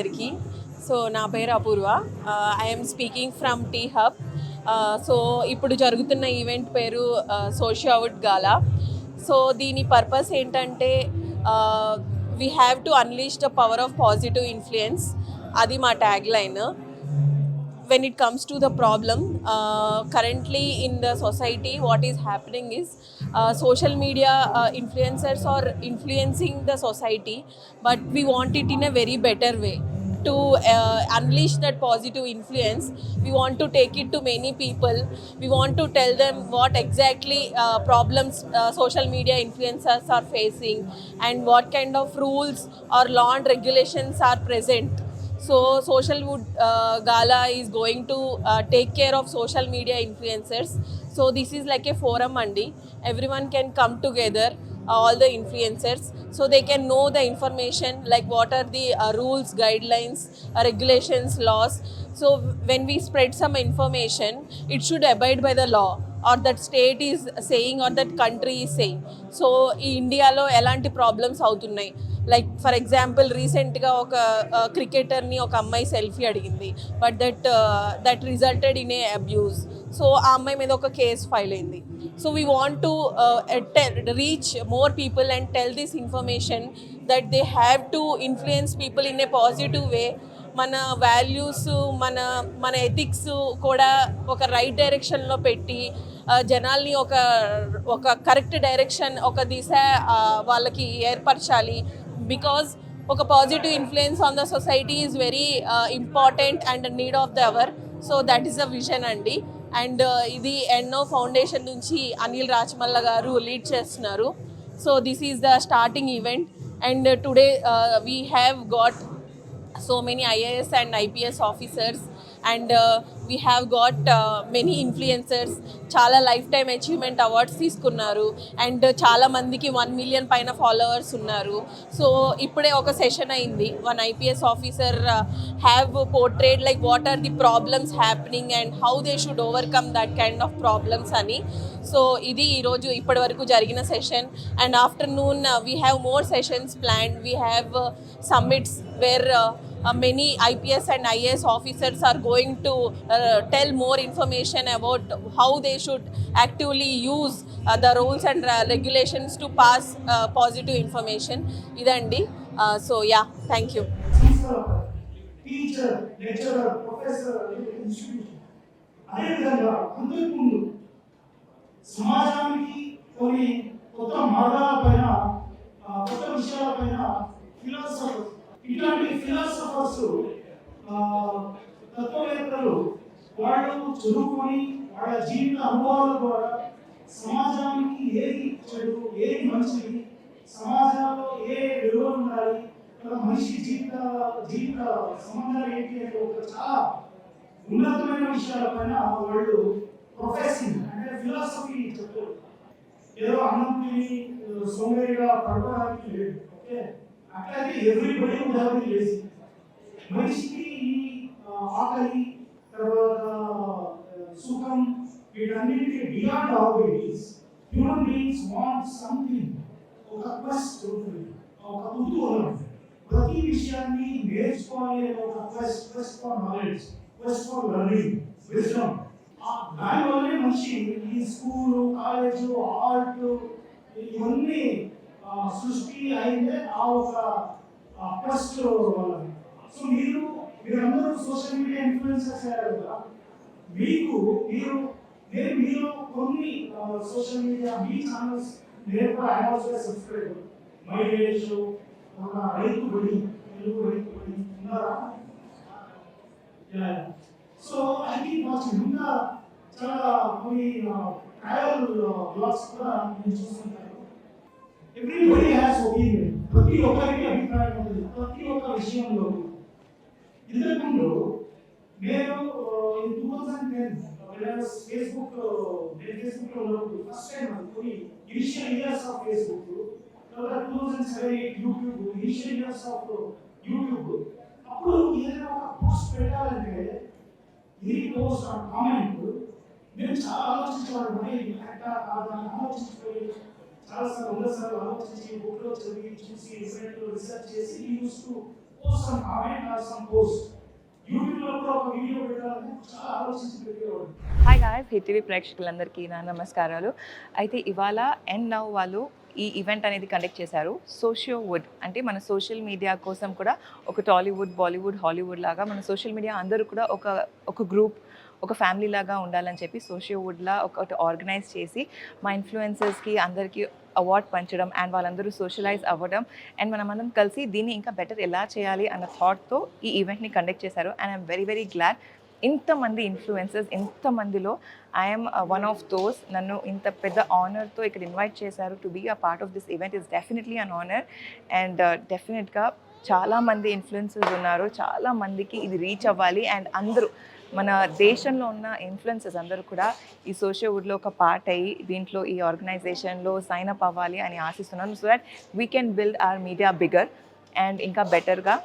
అందరికీ. సో నా పేరు Apoorva. I'm speaking from T hub. So ఇప్పుడు జరుగుతున్న ఈవెంట్ పేరు సోషియావుడ్ గాలా. సో దీని పర్పస్ ఏంటంటే we have to unleash the power of positive influence. అది మా tag line. When it comes to the problem currently in the society, what is happening is social media influencers are influencing the society, but we want it in a very better way to unleash that positive influence. We want to take it to many people. We want to tell them what exactly problems social media influencers are facing and what kind of rules or law and regulations are present. So Socialwood Gala is going to take care of social media influencers. So this is like a forum andi. Everyone can come together, all the influencers, so they can know the information like what are the rules, guidelines, regulations, laws. So when we spread some information, it should abide by the law or that state is saying or that country is saying. So in India lo elanti problems అవుతున్నాయి. Like for example రీసెంట్గా ఒక క్రికెటర్ని ఒక అమ్మాయి selfie అడిగింది, but that resulted in a abuse. So ఆ అమ్మాయి మీద ఒక కేసు ఫైల్ అయింది. So we want to reach more people and tell this information that they have to influence people in a positive way. మన values, మన మన ethics కూడా ఒక రైట్ డైరెక్షన్లో పెట్టి జనాల్ని ఒక కరెక్ట్ డైరెక్షన్, ఒక దిశ వాళ్ళకి ఏర్పరచాలి. బికాజ్ ఒక positive influence on the society is very important and need of the hour. So that is the vision అండి. అండ్ ఇది ఎన్నో ఫౌండేషన్ నుంచి అనిల్ రాచమల్ల గారు లీడ్ చేస్తున్నారు. So this is the starting event. And today we have got so many IAS and IPS officers, and we have got many influencers. చాలా life time achievement awards తీసుకున్నారు and చాలా మందికి 1 million పైన followers ఉన్నారు. So ఇప్పుడే ఒక session అయింది. One IPS officer have portrayed like what are the problems happening and how they should overcome that kind of problems అని. సో ఇది ఈరోజు ఇప్పటి వరకు జరిగిన సెషన్. And afternoon we have more sessions planned. We have summits where many IPS and IAS officers are going to tell more information about how they should actively use the rules and regulations to pass positive information. Idandi. So yeah, thank you. Teacher, lecturer, professor, institution. అదే విధంగా అందరి ముందు సమాజానికి కొన్ని కొత్త మార్గాలపైన, కొత్త విషయాలపైన philosopher, ఇట్లాంటి ఫిలాసఫర్స్, తత్వవేత్తలు వాళ్ళు చదువుకొని వాళ్ళ జీవిత అనుభవాల ద్వారా సమాజానికి ఏది చెడు, ఏది మంచిది, సమాజంలో ఏ విలువలు ఉండాలి, మనిషి జీవిత సంబంధాలు ఏంటి అనే ఒక చాలా ఉన్నతమైన విషయాలపైన వాళ్ళు ప్రొఫెసింగ్ అంటే ఫిలాసఫీ చెప్తారు. ఏదో అన్నం తిని సోమేరిగా పడుకోవడానికి లేదు. ఓకే, అట్లాగే ఎవ్రీబడి వుడ్ లేజీ. మనిషికి ఈ ఆకలి, తర్వాత సుఖం, వీటన్నిటికీ beyond all beings human beings want something, ఒక క్వెస్ట్ ఉంటుంది, ఒక కుతూహలం. ప్రతి విషయాన్ని నేర్చుకోవాలి అనే ఒక quest for knowledge, quest for learning, wisdom. దానివల్లనే మనిషి ఈ స్కూలు, కాలేజు, ఆర్ట్ ఇవన్నీ సృష్టి అయిందే ఆ ఒక క్వెస్ట్ వల్ల. సో మీరందరూ సోషల్ మీడియా ఇన్ఫ్లుయెన్సర్స్ అయ్యారు కదా. నేను మీలో కొన్ని సోషల్ మీడియా మీ ఛానల్స్ నేను కూడా I also subscribe. My village, ఒక రైతు బడి, తెలుగు రైతు బడి ఉన్నారా? సో ఐ థింక్ వాచింగ్ ఇంకా చాలా కొన్ని ట్రావెల్ బ్లాగ్స్ కూడా నేను చూస్తుంటాను. Everybody has opinion. ప్రతి ఒక్కరికి అభిప్రాయం ఉంటుంది ప్రతి ఒక్క విషయంలో. ఇంతకుముందు నేను 2010 ఫేస్బుక్లో ఉన్నప్పుడు ఫస్ట్ టైం కొన్ని ఇనిషియల్ ఇయర్స్ ఆఫ్ ఫేస్బుక్, తర్వాత 2007-8 YouTube, initial years of YouTube. అప్పుడు ఏదైనా ఒక పోస్ట్ పెట్టాలంటే ఈ పోస్ట్ ఆ కామెంట్ నేను చాలా ఆలోచించేవాడు. ఆలోచించిపోయి చాలాసార్లు 100 సార్లు ఆలోచించి బుక్లో చదివి చూసి ఇంటర్నెట్లో రీసెర్చ్ చేసి use to post some comment or some post YouTube లో కూడా ఒక వీడియో పెట్టాలంటే చాలా ఆలోచించి పెట్టేవాడు. హాయ్ గాయ్స్, హిట్టీవీ ప్రేక్షకులందరికీ నా నమస్కారాలు. అయితే ఇవాళ అండ్ నౌ వాళ్ళు ఈ ఈవెంట్ అనేది కండక్ట్ చేశారు. సోషియోవుడ్ అంటే మన సోషల్ మీడియా కోసం కూడా ఒక టాలీవుడ్, బాలీవుడ్, హాలీవుడ్ లాగా మన సోషల్ మీడియా అందరూ కూడా ఒక గ్రూప్, ఒక ఫ్యామిలీ లాగా ఉండాలని చెప్పి సోషియోవుడ్లా ఒకటి ఆర్గనైజ్ చేసి మా ఇన్ఫ్లుయెన్సర్స్కి అందరికీ అవార్డ్ పంచడం అండ్ వాళ్ళందరూ సోషలైజ్ అవ్వడం అండ్ మనమందరం కలిసి దీన్ని ఇంకా బెటర్ ఎలా చేయాలి అన్న థాట్తో ఈ ఈవెంట్ని కండక్ట్ చేశారు. And I'm very very glad ఇంతమంది ఇన్ఫ్లుయెన్సర్స్, ఇంతమందిలో ఐఎమ్ వన్ ఆఫ్ దోస్. నన్ను ఇంత పెద్ద ఆనర్తో ఇక్కడ ఇన్వైట్ చేశారు to be a part of this event is definitely an honour. And డెఫినెట్గా చాలామంది ఇన్ఫ్లుయెన్సర్స్ ఉన్నారు, చాలామందికి ఇది రీచ్ అవ్వాలి అండ్ అందరూ మన దేశంలో ఉన్న ఇన్ఫ్లుయెన్సర్స్ అందరూ కూడా ఈ సోషియోవుడ్లో ఒక పార్ట్ అయ్యి దీంట్లో ఈ ఆర్గనైజేషన్లో సైన్ అప్ అవ్వాలి అని ఆశిస్తున్నాను. So that we can build our media bigger and ఇంకా బెటర్గా.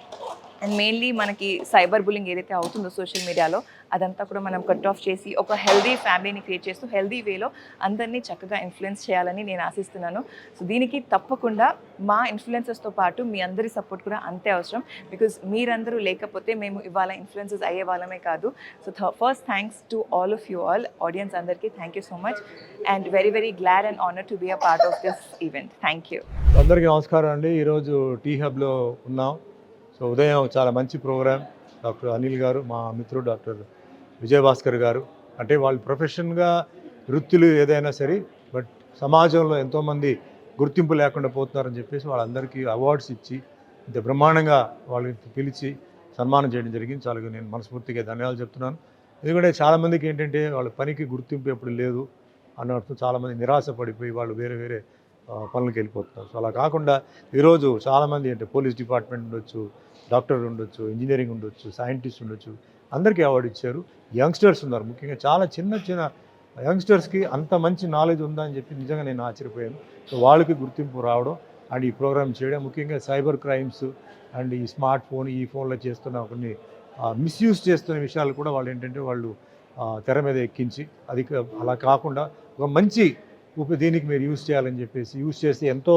అండ్ మెయిన్లీ మనకి సైబర్ బుల్లింగ్ ఏదైతే అవుతుందో సోషల్ మీడియాలో అదంతా కూడా మనం కట్ ఆఫ్ చేసి ఒక హెల్దీ ఫ్యామిలీని క్రియేట్ చేస్తూ హెల్దీ వేలో అందరినీ చక్కగా ఇన్ఫ్లుయెన్స్ చేయాలని నేను ఆశిస్తున్నాను. సో దీనికి తప్పకుండా మా ఇన్ఫ్లుయెన్సర్స్తో పాటు మీ అందరి సపోర్ట్ కూడా అంతే అవసరం. బికాజ్ మీరందరూ లేకపోతే మేము ఇవాళ ఇన్ఫ్లుయెన్సర్స్ అయ్యే వాళ్ళమే కాదు. So first thanks to all of you all audience అందరికీ thank you so much and very very glad and honour to be a part of this event. Thank you. అందరికీ నమస్కారం అండి. ఈరోజు టీ హబ్లో ఉన్నాం. సో ఉదయం చాలా మంచి ప్రోగ్రామ్. డాక్టర్ అనిల్ గారు, మా మిత్రుడు డాక్టర్ విజయభాస్కర్ గారు, అంటే వాళ్ళు ప్రొఫెషన్గా వృత్తులు ఏదైనా సరే బట్ సమాజంలో ఎంతోమంది గుర్తింపు లేకుండా పోతున్నారని చెప్పేసి వాళ్ళందరికీ అవార్డ్స్ ఇచ్చి ఇంత బ్రహ్మాండంగా వాళ్ళని పిలిచి సన్మానం చేయడం జరిగింది. చాలా నేను మనస్ఫూర్తిగా ధన్యవాదాలు చెప్తున్నాను. ఎందుకంటే చాలామందికి ఏంటంటే వాళ్ళ పనికి గుర్తింపు ఎప్పుడు లేదు అన్నట్టు చాలామంది నిరాశ పడిపోయి వాళ్ళు వేరే వేరే పనులకు వెళ్ళిపోతున్నారు. సో అలా కాకుండా ఈరోజు చాలామంది అంటే పోలీస్ డిపార్ట్మెంట్ ఉండొచ్చు, డాక్టర్ ఉండొచ్చు, ఇంజనీరింగ్ ఉండొచ్చు, సైంటిస్ట్ ఉండొచ్చు, అందరికీ అవార్డు ఇచ్చారు. యంగ్స్టర్స్ ఉన్నారు, ముఖ్యంగా చాలా చిన్న చిన్న యంగ్స్టర్స్కి అంత మంచి నాలెడ్జ్ ఉందని చెప్పి నిజంగా నేను ఆశ్చర్యపోయాను. సో వాళ్ళకి గుర్తింపు రావడం అండ్ ఈ ప్రోగ్రామ్ చేయడం, ముఖ్యంగా సైబర్ క్రైమ్స్ అండ్ ఈ స్మార్ట్ ఫోన్, ఈ ఫోన్లో చేస్తున్న కొన్ని మిస్యూజ్ చేస్తున్న విషయాలు కూడా వాళ్ళు ఏంటంటే వాళ్ళు తెర మీద ఎక్కించి అది అలా కాకుండా ఒక మంచి దీనికి మీరు యూజ్ చేయాలని చెప్పేసి యూజ్ చేస్తే ఎంతో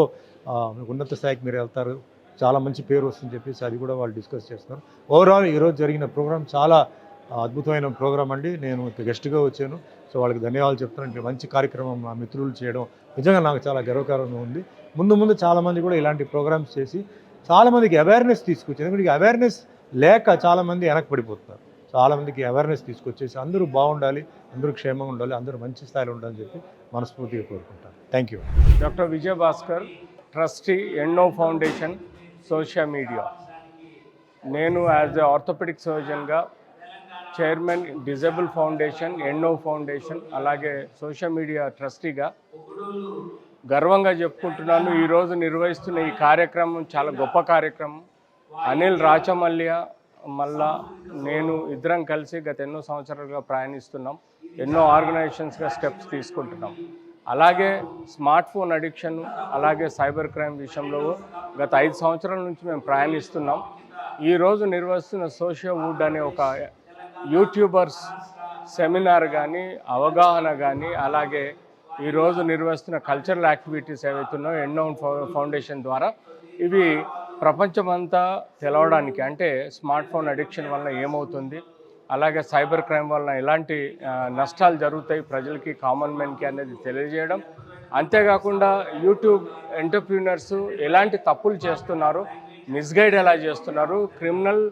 ఉన్నత స్థాయికి మీరు వెళ్తారు, చాలా మంచి పేరు వస్తుందని చెప్పేసి అది కూడా వాళ్ళు డిస్కస్ చేస్తున్నారు. ఓవరాల్ ఈరోజు జరిగిన ప్రోగ్రామ్ చాలా అద్భుతమైన ప్రోగ్రామ్ అండి. నేను గెస్ట్గా వచ్చాను. సో వాళ్ళకి ధన్యవాదాలు చెప్తాను. మంచి కార్యక్రమం మా మిత్రులు చేయడం నిజంగా నాకు చాలా గర్వకారంగా ఉంది. ముందు చాలామంది కూడా ఇలాంటి ప్రోగ్రామ్స్ చేసి చాలామందికి అవేర్నెస్ తీసుకొచ్చి, ఎందుకంటే అవేర్నెస్ లేక చాలామంది వెనక్కి పడిపోతున్నారు. చాలామందికి అవేర్నెస్ తీసుకొచ్చేసి అందరూ బాగుండాలి, అందరూ క్షేమంగా ఉండాలి, అందరూ మంచి స్థాయిలో ఉండాలని చెప్పి మనస్ఫూర్తిగా కోరుకుంటాను. Thank you. Doctor Vijayabhaskar, trustee ఎన్నో ఫౌండేషన్ సోషల్ మీడియా. నేను యాజ్ ఎ ఆర్థోపెడిక్ సర్జన్గా చైర్మన్ డిజేబుల్ ఫౌండేషన్, ఎన్నో ఫౌండేషన్, అలాగే సోషల్ మీడియా ట్రస్టీగా గర్వంగా చెప్పుకుంటున్నాను. ఈరోజు నిర్వహిస్తున్న ఈ కార్యక్రమం చాలా గొప్ప కార్యక్రమం. అనిల్ రాచమల్య మళ్ళా నేను ఇద్దరం కలిసి గత ఎన్నో సంవత్సరాలుగా ప్రయాణిస్తున్నాం. ఎన్నో ఆర్గనైజేషన్స్గా స్టెప్స్ తీసుకుంటున్నాం. అలాగే స్మార్ట్ ఫోన్ అడిక్షన్, అలాగే సైబర్ క్రైమ్ విషయంలో గత 5 సంవత్సరాల నుంచి మేము ప్రయాణిస్తున్నాం. ఈరోజు నిర్వహిస్తున్న సోషియోవుడ్ అనే ఒక యూట్యూబర్స్ సెమినార్ కానీ, అవగాహన కానీ, అలాగే ఈరోజు నిర్వహిస్తున్న కల్చరల్ యాక్టివిటీస్ ఏవైతున్నాయో ఎన్నో ఫౌండేషన్ ద్వారా ఇవి ప్రపంచమంతా తెలవడానికి, అంటే స్మార్ట్ ఫోన్ అడిక్షన్ వల్ల ఏమవుతుంది, అలాగే సైబర్ క్రైమ్ వలన ఎలాంటి నష్టాలు జరుగుతాయి ప్రజలకి, కామన్ మ్యాన్కి అనేది తెలియజేయడం. అంతేకాకుండా యూట్యూబ్ ఎంటర్ప్రీనర్స్ ఎలాంటి తప్పులు చేస్తున్నారు, మిస్గైడ్ ఎలా చేస్తున్నారు, క్రిమినల్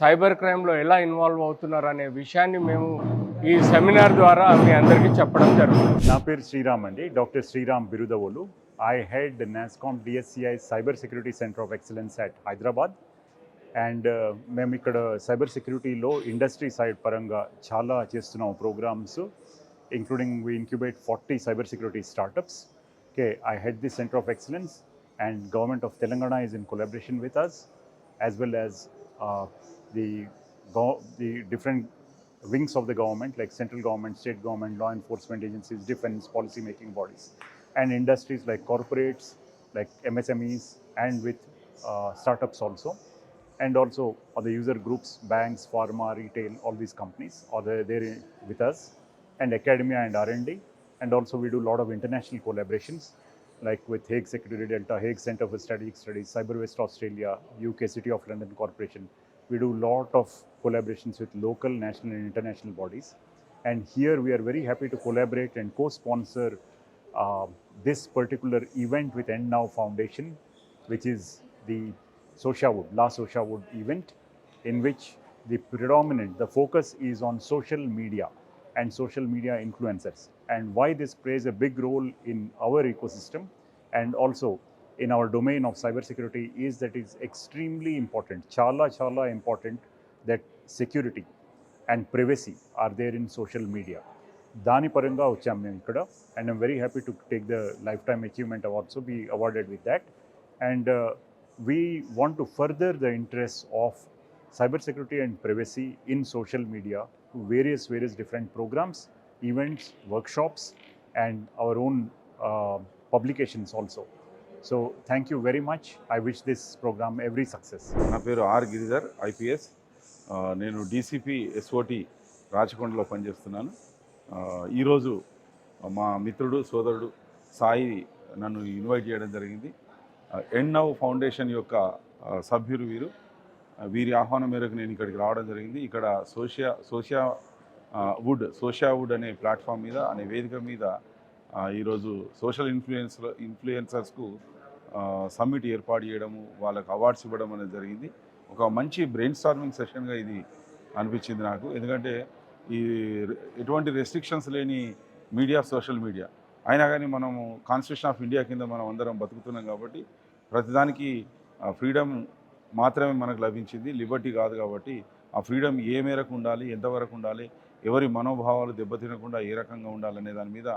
సైబర్ క్రైమ్లో ఎలా ఇన్వాల్వ్ అవుతున్నారు అనే విషయాన్ని మేము ఈ సెమినార్ ద్వారా మీ అందరికీ చెప్పడం జరుగుతుంది. నా పేరు శ్రీరామ్ అండి, doctor Sriram Birudavolu. I head NASSCOM DSCI Cyber Security Center of Excellence at Hyderabad. And మేము ఇక్కడ సైబర్ సెక్యూరిటీలో ఇండస్ట్రీ సైడ్ పరంగా చాలా చేస్తున్నాం programmes, including we incubate 40 cyber security startups. Okay, I head the Center of Excellence and Government of Telangana is in collaboration with us, as well as the different wings of the government like central government, state government, law enforcement agencies, defense, policy making bodies, and industries like corporates, like MSMEs, and with startups also. And also other user groups, banks, pharma, retail, all these companies are there with us, and academia and R&D. And also we do a lot of international collaborations. like with Hague Security Delta, Hague Center for Strategic Studies, Cyber West Australia, UK City of London Corporation. We do a lot of collaborations with local, national and international bodies. And here we are very happy to collaborate and co-sponsor this particular event with End Now Foundation, which is the La Socia Wood event, in which the focus is on social media and social media influencers, and why this plays a big role in our ecosystem and also in our domain of cybersecurity is that it's extremely important, chala important, that security and privacy are there in social media. Dani paranga vacham mem ikkada, and I'm very happy to take the Lifetime Achievement Award, so be awarded with that. And we want to further the interests of cybersecurity and privacy in social media to various different programs, events, workshops, and our own publications also. So thank you very much. I wish this program every success. నా పేరు are Giridhar IPS. నేను DCP SOT రాచకొండలో పనిచేస్తున్నాను. ఈరోజు మా మిత్రుడు సోదరుడు సాయి నన్ను invite చేయడం జరిగింది. ఎండ్ నౌ ఫౌండేషన్ యొక్క సభ్యులు వీరి ఆహ్వానం మేరకు నేను ఇక్కడికి రావడం జరిగింది. ఇక్కడ సోషియా వుడ్ అనే ప్లాట్ఫామ్ మీద, అనే వేదిక మీద ఈరోజు సోషల్ ఇన్ఫ్లుయెన్సర్స్కు సమ్మిట్ ఏర్పాటు చేయడము, వాళ్ళకు అవార్డ్స్ ఇవ్వడం అనేది జరిగింది. ఒక మంచి బ్రెయిన్ స్టార్మింగ్ సెషన్గా ఇది అనిపించింది నాకు. ఎందుకంటే ఈ ఎటువంటి రెస్ట్రిక్షన్స్ లేని మీడియా, సోషల్ మీడియా అయినా కానీ మనము కాన్స్టిట్యూషన్ ఆఫ్ ఇండియా కింద మనం అందరం బతుకుతున్నాం కాబట్టి ప్రతిదానికి ఫ్రీడమ్ మాత్రమే మనకు లభించింది, లిబర్టీ కాదు. కాబట్టి ఆ ఫ్రీడమ్ ఏ మేరకు ఉండాలి, ఎంతవరకు ఉండాలి, ఎవరి మనోభావాలు దెబ్బతినకుండా ఏ రకంగా ఉండాలనే దాని మీద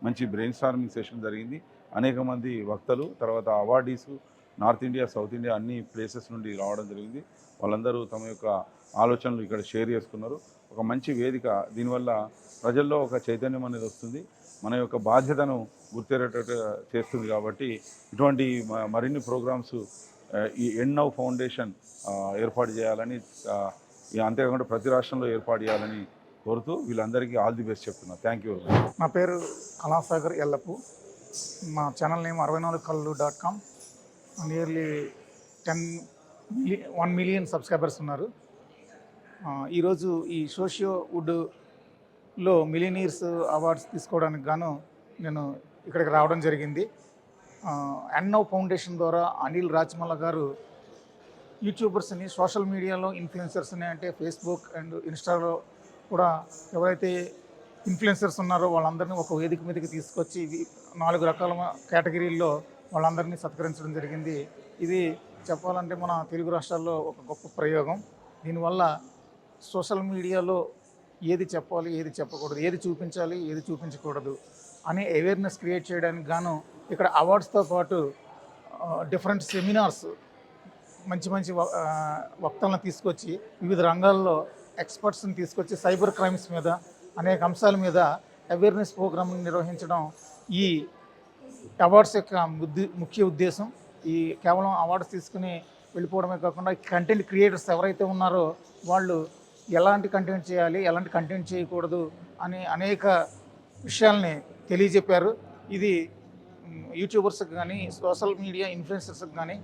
మంచి బ్రెయిన్ స్టార్మింగ్ సెషన్ జరిగింది. అనేక మంది వక్తలు, తర్వాత awardees north India, south India అన్ని ప్లేసెస్ నుండి రావడం జరిగింది. వాళ్ళందరూ తమ యొక్క ఆలోచనలు ఇక్కడ షేర్ చేసుకున్నారు. ఒక మంచి వేదిక. దీనివల్ల ప్రజల్లో ఒక చైతన్యం అనేది వస్తుంది, మన యొక్క బాధ్యతను గుర్తెరేటట్టు చేస్తుంది. కాబట్టి ఇటువంటి మరిన్ని ప్రోగ్రామ్స్ ఈ ఎండ్ నౌ ఫౌండేషన్ ఏర్పాటు చేయాలని, అంతేకాకుండా ప్రతి రాష్ట్రంలో ఏర్పాటు చేయాలని కోరుతూ వీళ్ళందరికీ ఆల్ ది బెస్ట్ చెప్తున్నా. Thank you. నా పేరు కళాసాగర్ ఎల్లపు. మా channel name 64kallu.com. Nearly 1 million subscribers ఉన్నారు. ఈరోజు ఈ సోషియో వుడ్లో మిలియనీర్స్ అవార్డ్స్ తీసుకోవడానికి గాను నేను ఇక్కడికి రావడం జరిగింది. ఎండ్ నౌ ఫౌండేషన్ ద్వారా అనిల్ రాజ్మల్ల గారు యూట్యూబర్స్ని, సోషల్ మీడియాలో ఇన్ఫ్లుయెన్సర్స్ని, అంటే ఫేస్బుక్ అండ్ ఇన్స్టాలో కూడా ఎవరైతే ఇన్ఫ్లుయెన్సర్స్ ఉన్నారో వాళ్ళందరినీ ఒక వేదిక మీదకి తీసుకొచ్చి 4 రకాల కేటగిరీల్లో వాళ్ళందరినీ సత్కరించడం జరిగింది. ఇది చెప్పాలంటే మన తెలుగు రాష్ట్రాల్లో ఒక గొప్ప ప్రయోగం. దీనివల్ల సోషల్ మీడియాలో ఏది చెప్పాలి, ఏది చెప్పకూడదు, ఏది చూపించాలి, ఏది చూపించకూడదు అనే అవేర్నెస్ క్రియేట్ చేయడానికి గాను ఇక్కడ అవార్డ్స్తో పాటు డిఫరెంట్ సెమినార్స్, మంచి వక్తలను తీసుకొచ్చి వివిధ రంగాల్లో ఎక్స్పర్ట్స్ని తీసుకొచ్చి సైబర్ క్రైమ్స్ మీద, అనేక అంశాల మీద అవేర్నెస్ ప్రోగ్రామ్ని నిర్వహించడం ఈ అవార్డ్స్ యొక్క ముఖ్య ఉద్దేశం. ఈ కేవలం అవార్డ్స్ తీసుకుని వెళ్ళిపోవడమే కాకుండా కంటెంట్ క్రియేటర్స్ ఎవరైతే ఉన్నారో వాళ్ళు ఎలాంటి కంటెంట్ చేయాలి, ఎలాంటి కంటెంట్ చేయకూడదు అనే అనేక విషయాల్ని తెలియజెప్పారు. ఇది యూట్యూబర్స్కి కానీ, సోషల్ మీడియా ఇన్ఫ్లుయెన్సర్స్కి కానీ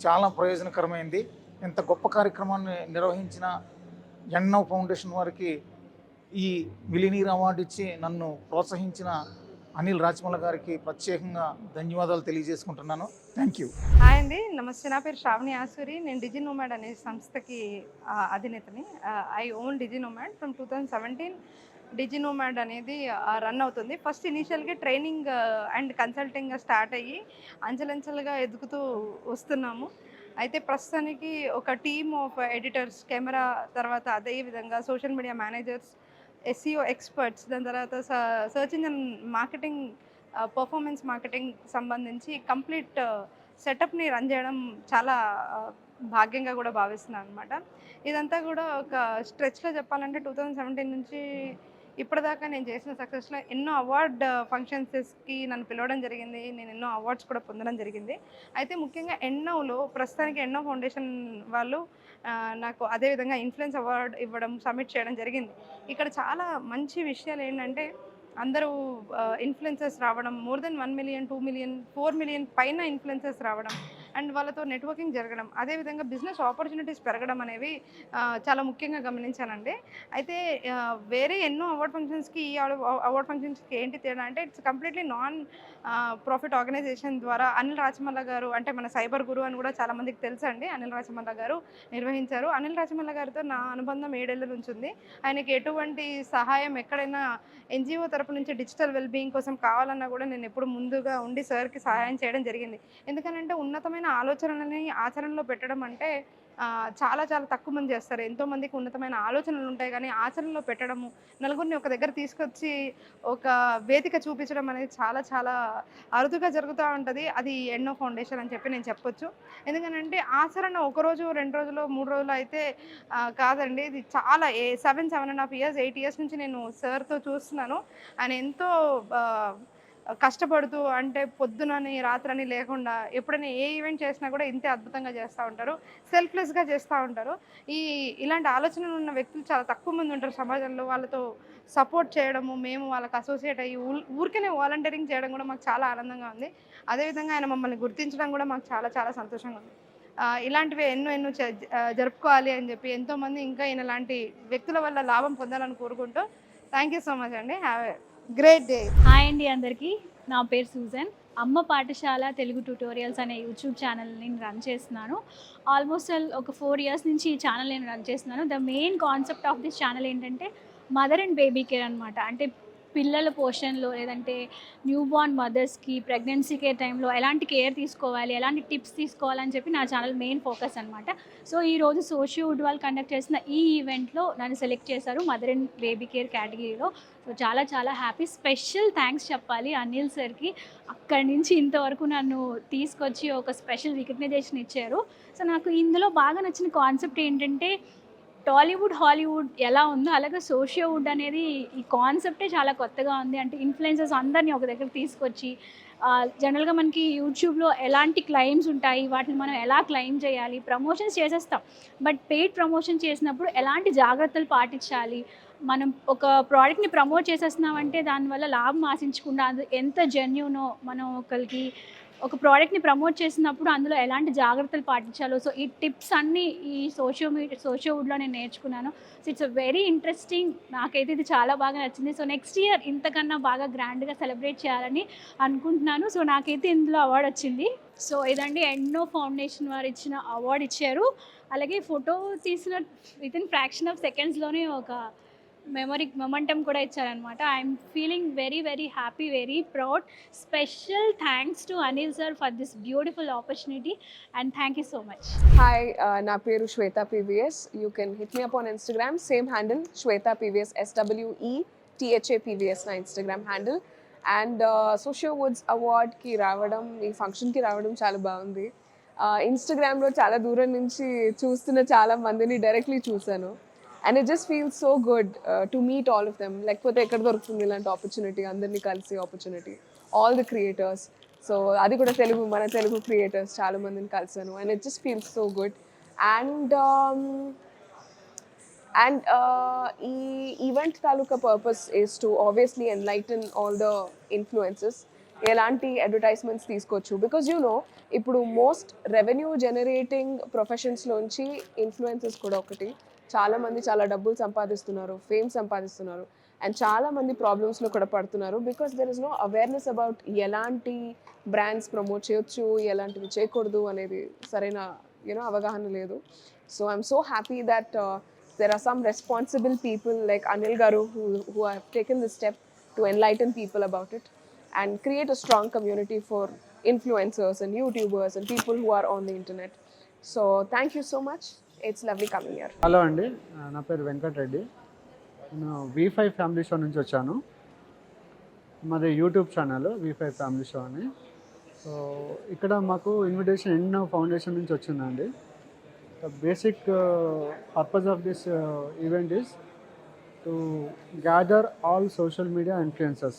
చాలా ప్రయోజనకరమైంది. ఇంత గొప్ప కార్యక్రమాన్ని నిర్వహించిన ఎండ్ నౌ ఫౌండేషన్ వారికి ఈ మిలియనీర్ అవార్డు ఇచ్చి నన్ను ప్రోత్సహించిన అనిల్ రాజ్మల్ల గారికి ప్రత్యేకంగా ధన్యవాదాలు తెలియజేసుకుంటున్నాను. Thank you. హాయ్ అండి, నమస్తే. నా పేరు శ్రావణి ఆసూరి. నేను డిజినోమాడ్ అనే సంస్థకి అధినేతని. I own Diginomad. From 2017 Diginomad అనేది రన్ అవుతుంది. ఫస్ట్ ఇనీషియల్గా ట్రైనింగ్ అండ్ కన్సల్టింగ్గా స్టార్ట్ అయ్యి అంచెలంచెలుగా ఎదుగుతూ వస్తున్నాము. అయితే ప్రస్తుతానికి ఒక టీమ్ ఆఫ్ ఎడిటర్స్, కెమెరా, తర్వాత అదేవిధంగా social media managers, SEO experts, దాని తర్వాత search engine marketing, performance marketing సంబంధించి కంప్లీట్ సెటప్ని రన్ చేయడం చాలా భాగ్యంగా కూడా భావిస్తున్నాను అనమాట. ఇదంతా కూడా ఒక స్ట్రెచ్లో చెప్పాలంటే 2017 నుంచి ఇప్పటిదాకా నేను చేసిన సక్సెస్లో ఎన్నో అవార్డ్ ఫంక్షన్స్కి నన్ను పిలవడం జరిగింది. నేను ఎన్నో అవార్డ్స్ కూడా పొందడం జరిగింది. అయితే ముఖ్యంగా ఎన్నోలో ప్రస్తుతానికి ఎన్నో ఫౌండేషన్ వాళ్ళు నాకు అదేవిధంగా ఇన్ఫ్లుయెన్స్ అవార్డ్ ఇవ్వడం, సబ్మిట్ చేయడం జరిగింది. ఇక్కడ చాలా మంచి విషయాలు ఏంటంటే అందరూ ఇన్ఫ్లుయెన్సర్స్ రావడం, more than 1 million, 2 million, 4 million పైన ఇన్ఫ్లుయెన్సర్స్ రావడం అండ్ వాళ్ళతో నెట్వర్కింగ్ జరగడం, అదేవిధంగా బిజినెస్ ఆపర్చునిటీస్ పెరగడం అనేవి చాలా ముఖ్యంగా గమనించానండి. అయితే వేరే ఎన్నో అవార్డ్ ఫంక్షన్స్కి ఈ అవార్డ్ ఫంక్షన్స్కి ఏంటి తేడా అంటే it's completely non profit organization ద్వారా అనిల్ రాచమల్ల గారు, అంటే మన సైబర్ గురు అని కూడా చాలామందికి తెలుసండి, అనిల్ రాచమల్ల గారు నిర్వహించారు. అనిల్ రాచమల్ల గారితో నా అనుబంధం 7 ఏళ్ల నుంచి ఉంది. ఆయనకి ఎటువంటి సహాయం ఎక్కడైనా ఎన్జిఓ తరపు నుంచి డిజిటల్ వెల్బీయింగ్ కోసం కావాలన్నా కూడా నేను ఎప్పుడు ముందుగా ఉండి సార్కి సహాయం చేయడం జరిగింది. ఎందుకనంటే ఉన్నతమైన ఆలోచనలని ఆచరణలో పెట్టడం అంటే చాలా చాలా తక్కువ మంది చేస్తారు. ఎంతోమందికి ఉన్నతమైన ఆలోచనలు ఉంటాయి, కానీ ఆచరణలో పెట్టడము, నలుగురిని ఒక దగ్గర తీసుకొచ్చి ఒక వేదిక చూపించడం అనేది చాలా చాలా అరుదుగా జరుగుతూ ఉంటుంది. అది ఎన్నో ఫౌండేషన్ అని చెప్పి నేను చెప్పొచ్చు. ఎందుకనంటే ఆచరణ ఒకరోజు 2 రోజులు 3 రోజులు అయితే కాదండి. ఇది చాలా 7.5 years 8 years నుంచి నేను సార్తో చూస్తున్నాను. ఆయన ఎంతో కష్టపడుతూ, అంటే పొద్దునని రాత్రని లేకుండా ఎప్పుడైనా ఏ ఈవెంట్ చేసినా కూడా ఇంతే అద్భుతంగా చేస్తూ ఉంటారు, సెల్ఫ్లెస్గా చేస్తూ ఉంటారు. ఇలాంటి ఆలోచనలు ఉన్న వ్యక్తులు చాలా తక్కువ మంది ఉంటారు సమాజంలో. వాళ్ళతో సపోర్ట్ చేయడము, మేము వాళ్ళకి అసోసియేట్ అయ్యి ఊరికనే వాలంటీరింగ్ చేయడం కూడా మాకు చాలా ఆనందంగా ఉంది. అదేవిధంగా ఆయన మమ్మల్ని గుర్తించడం కూడా మాకు చాలా చాలా సంతోషంగా ఉంది. ఇలాంటివి ఎన్నో ఎన్నో జరుపుకోవాలి అని చెప్పి ఎంతోమంది ఇంకా ఈయన లాంటి వ్యక్తుల వల్ల లాభం పొందాలని కోరుకుంటూ థ్యాంక్ యూ సో మచ్ అండి. Have a great day. Hi అండి అందరికీ, నా పేరు సూజన్. అమ్మ పాఠశాల తెలుగు ట్యూటోరియల్స్ అనే యూట్యూబ్ ఛానల్ నేను రన్ చేస్తున్నాను. ఆల్మోస్ట్ ఒక 4 years నుంచి ఈ ఛానల్ నేను రన్ చేస్తున్నాను. The main concept of this channel ఏంటంటే మదర్ అండ్ బేబీ కేర్ అనమాట. అంటే పిల్లల పోషణలో, లేదంటే న్యూ బార్న్ మదర్స్కి ప్రెగ్నెన్సీ కేర్ టైంలో ఎలాంటి కేర్ తీసుకోవాలి, ఎలాంటి టిప్స్ తీసుకోవాలని చెప్పి నా ఛానల్ మెయిన్ ఫోకస్ అనమాట. సో ఈరోజు సోషియోవుడ్ వాళ్ళు కండక్ట్ చేసిన ఈ ఈవెంట్లో నన్ను సెలెక్ట్ చేశారు మదర్ అండ్ బేబీ కేర్ కేటగిరీలో. సో చాలా చాలా హ్యాపీ. స్పెషల్ థ్యాంక్స్ చెప్పాలి అనిల్ సార్కి. అక్కడి నుంచి ఇంతవరకు నన్ను తీసుకొచ్చి ఒక స్పెషల్ రికగ్నైజేషన్ ఇచ్చారు. సో నాకు ఇందులో బాగా నచ్చిన కాన్సెప్ట్ ఏంటంటే టాలీవుడ్ హాలీవుడ్ ఎలా ఉందో అలాగే సోషియోవుడ్ అనేది ఈ కాన్సెప్టే చాలా కొత్తగా ఉంది. అంటే ఇన్ఫ్లుయెన్సర్స్ అందరినీ ఒక దగ్గర తీసుకొచ్చి జనరల్గా మనకి యూట్యూబ్లో ఎలాంటి క్లెయిమ్స్ ఉంటాయి, వాటిని మనం ఎలా క్లెయిమ్ చేయాలి, ప్రమోషన్స్ చేసేస్తాం. బట్ పెయిడ్ ప్రమోషన్ చేసినప్పుడు ఎలాంటి జాగ్రత్తలు పాటించాలి, మనం ఒక ప్రోడక్ట్ని ప్రమోట్ చేసేస్తున్నామంటే దానివల్ల లాభం ఆశించకుండా అది ఎంత జెన్యూనో, మనం ఒకరికి ఒక ప్రోడక్ట్ని ప్రమోట్ చేసినప్పుడు అందులో ఎలాంటి జాగ్రత్తలు పాటించాలో, సో ఈ టిప్స్ అన్నీ ఈ సోషియోవుడ్లో నేను నేర్చుకున్నాను. So it's very interesting. నాకైతే ఇది చాలా బాగా నచ్చింది. సో నెక్స్ట్ ఇయర్ ఇంతకన్నా బాగా గ్రాండ్గా సెలబ్రేట్ చేయాలని అనుకుంటున్నాను. సో నాకైతే ఇందులో అవార్డు వచ్చింది. సో ఇదండి ఎన్నో ఫౌండేషన్ వారు ఇచ్చిన అవార్డు ఇచ్చారు. అలాగే ఫోటో తీసిన వితిన్ ఫ్రాక్షన్ ఆఫ్ సెకండ్స్లోనే ఒక మొమెంటం కూడా ఇచ్చారనమాట. I'm feeling very very happy, very proud. Special thanks to Anil sir for this beautiful opportunity and thank you so much. Hi, na peru Shweta PVS. You can hit me up on Instagram, same handle, Shweta PVS, SWETHA PVS na Instagram handle. And Sociowoods Award ki రావడం, ఈ ఫంక్షన్కి రావడం చాలా బాగుంది. ఇన్స్టాగ్రామ్లో చాలా దూరం నుంచి చూస్తున్న చాలా మందిని డైరెక్ట్లీ చూశాను. And it just feels so good to meet all of them. లేకపోతే ఎక్కడ దొరుకుతుంది ఇలాంటి ఆపర్చునిటీ, అందరినీ కలిసి opportunity, all the creators. So అది కూడా మన తెలుగు క్రియేటర్స్ చాలా మందిని కలిసాను. And it just feels so good. And ఈ ఈవెంట్ తాలూకా purpose is to obviously enlighten all the influences. ఎలాంటి అడ్వర్టైజ్మెంట్స్ తీసుకోవచ్చు, బికాజ్ యూ నో ఇప్పుడు మోస్ట్ రెవెన్యూ జనరేటింగ్ ప్రొఫెషన్స్లోంచి ఇన్ఫ్లుయెన్సెస్ కూడా ఒకటి. చాలామంది చాలా డబ్బులు సంపాదిస్తున్నారు, ఫేమ్ సంపాదిస్తున్నారు, అండ్ చాలామంది ప్రాబ్లమ్స్లో కూడా పడుతున్నారు. Because there is no awareness about ఎలాంటి బ్రాండ్స్ ప్రమోట్ చేయొచ్చు, ఎలాంటివి చేయకూడదు అనేది సరైన అవగాహన లేదు. So I'm so happy that there are some responsible people like Anil Garu who have taken this step to enlighten people about it and create a strong community for influencers and YouTubers and people who are on the internet. So thank you so much. It's lovely coming here. Hello అండి, నా పేరు వెంకట్ రెడ్డి. నేను V5 family show నుంచి వచ్చాను. మాది YouTube channel V5 family show అని. So ఇక్కడ మాకు ఇన్విటేషన్ ఎన్నో ఫౌండేషన్ నుంచి వచ్చిందండి. The basic purpose of this event is to gather all social media influencers.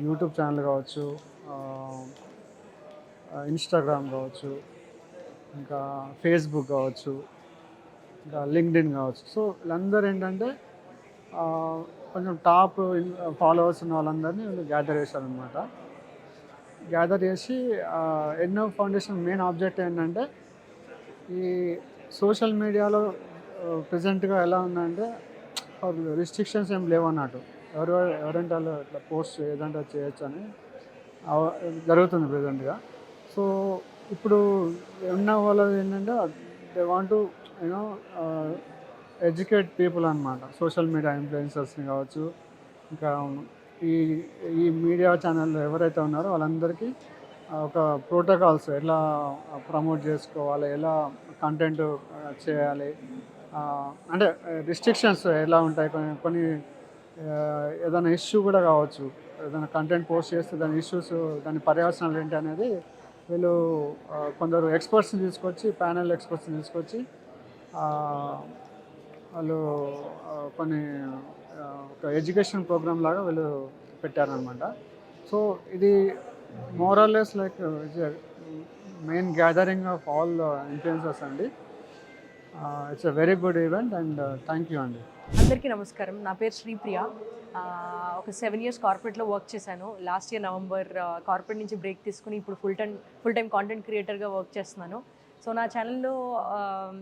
YouTube channel కావచ్చు, ఇన్స్టాగ్రామ్ కావచ్చు, ఇంకా ఫేస్బుక్ కావచ్చు, ఇంకా లింక్డ్ఇన్ కావచ్చు. సో వీళ్ళందరూ ఏంటంటే కొంచెం టాప్ ఫాలోవర్స్ ఉన్న వాళ్ళందరినీ వీళ్ళు గ్యాదర్ చేశారనమాట. గ్యాదర్ చేసి ఎన్నో ఫౌండేషన్ మెయిన్ ఆబ్జెక్ట్ ఏంటంటే ఈ సోషల్ మీడియాలో ప్రజెంట్గా ఎలా ఉందంటే రిస్ట్రిక్షన్స్ ఏం లేవన్నట్టు, ఎవరంటే వాళ్ళు ఇట్లా పోస్ట్ ఏదంటే చేయొచ్చు అని జరుగుతుంది ప్రజెంట్గా. సో ఇప్పుడు ఉన్న వాళ్ళది ఏంటంటే they want to you know educate people అనమాట. సోషల్ మీడియా ఇన్ఫ్లుయెన్సర్స్ని కావచ్చు, ఇంకా ఈ ఈ మీడియా ఛానల్ ఎవరైతే ఉన్నారో వాళ్ళందరికీ ఒక ప్రోటోకాల్స్ ఎలా ప్రమోట్ చేసుకోవాలి, ఎలా కంటెంట్ చేయాలి, అంటే రిస్ట్రిక్షన్స్ ఎలా ఉంటాయి, కొన్ని ఏదైనా ఇష్యూ కూడా కావచ్చు, ఏదైనా కంటెంట్ పోస్ట్ చేస్తే దాని ఇష్యూస్, దాని పర్యవసనాలు ఏంటి అనేది వీళ్ళు కొందరు ఎక్స్పర్ట్స్ని తీసుకొచ్చి, ప్యానెల్ ఎక్స్పర్ట్స్ని తీసుకొచ్చి వాళ్ళు కొన్ని ఒక ఎడ్యుకేషన్ ప్రోగ్రామ్ లాగా వీళ్ళు పెట్టారనమాట. సో ఇది more or less like main gathering of all influencers అండి. It's a very good event and thank you అండి. అందరికీ నమస్కారం. నా పేరు శ్రీప్రియ. ఒక 7 years కార్పొరేట్లో వర్క్ చేశాను. లాస్ట్ ఇయర్ నవంబర్ కార్పొరేట్ నుంచి బ్రేక్ తీసుకుని ఇప్పుడు ఫుల్ టైం కాంటెంట్ క్రియేటర్గా వర్క్ చేస్తున్నాను. సో నా ఛానల్లో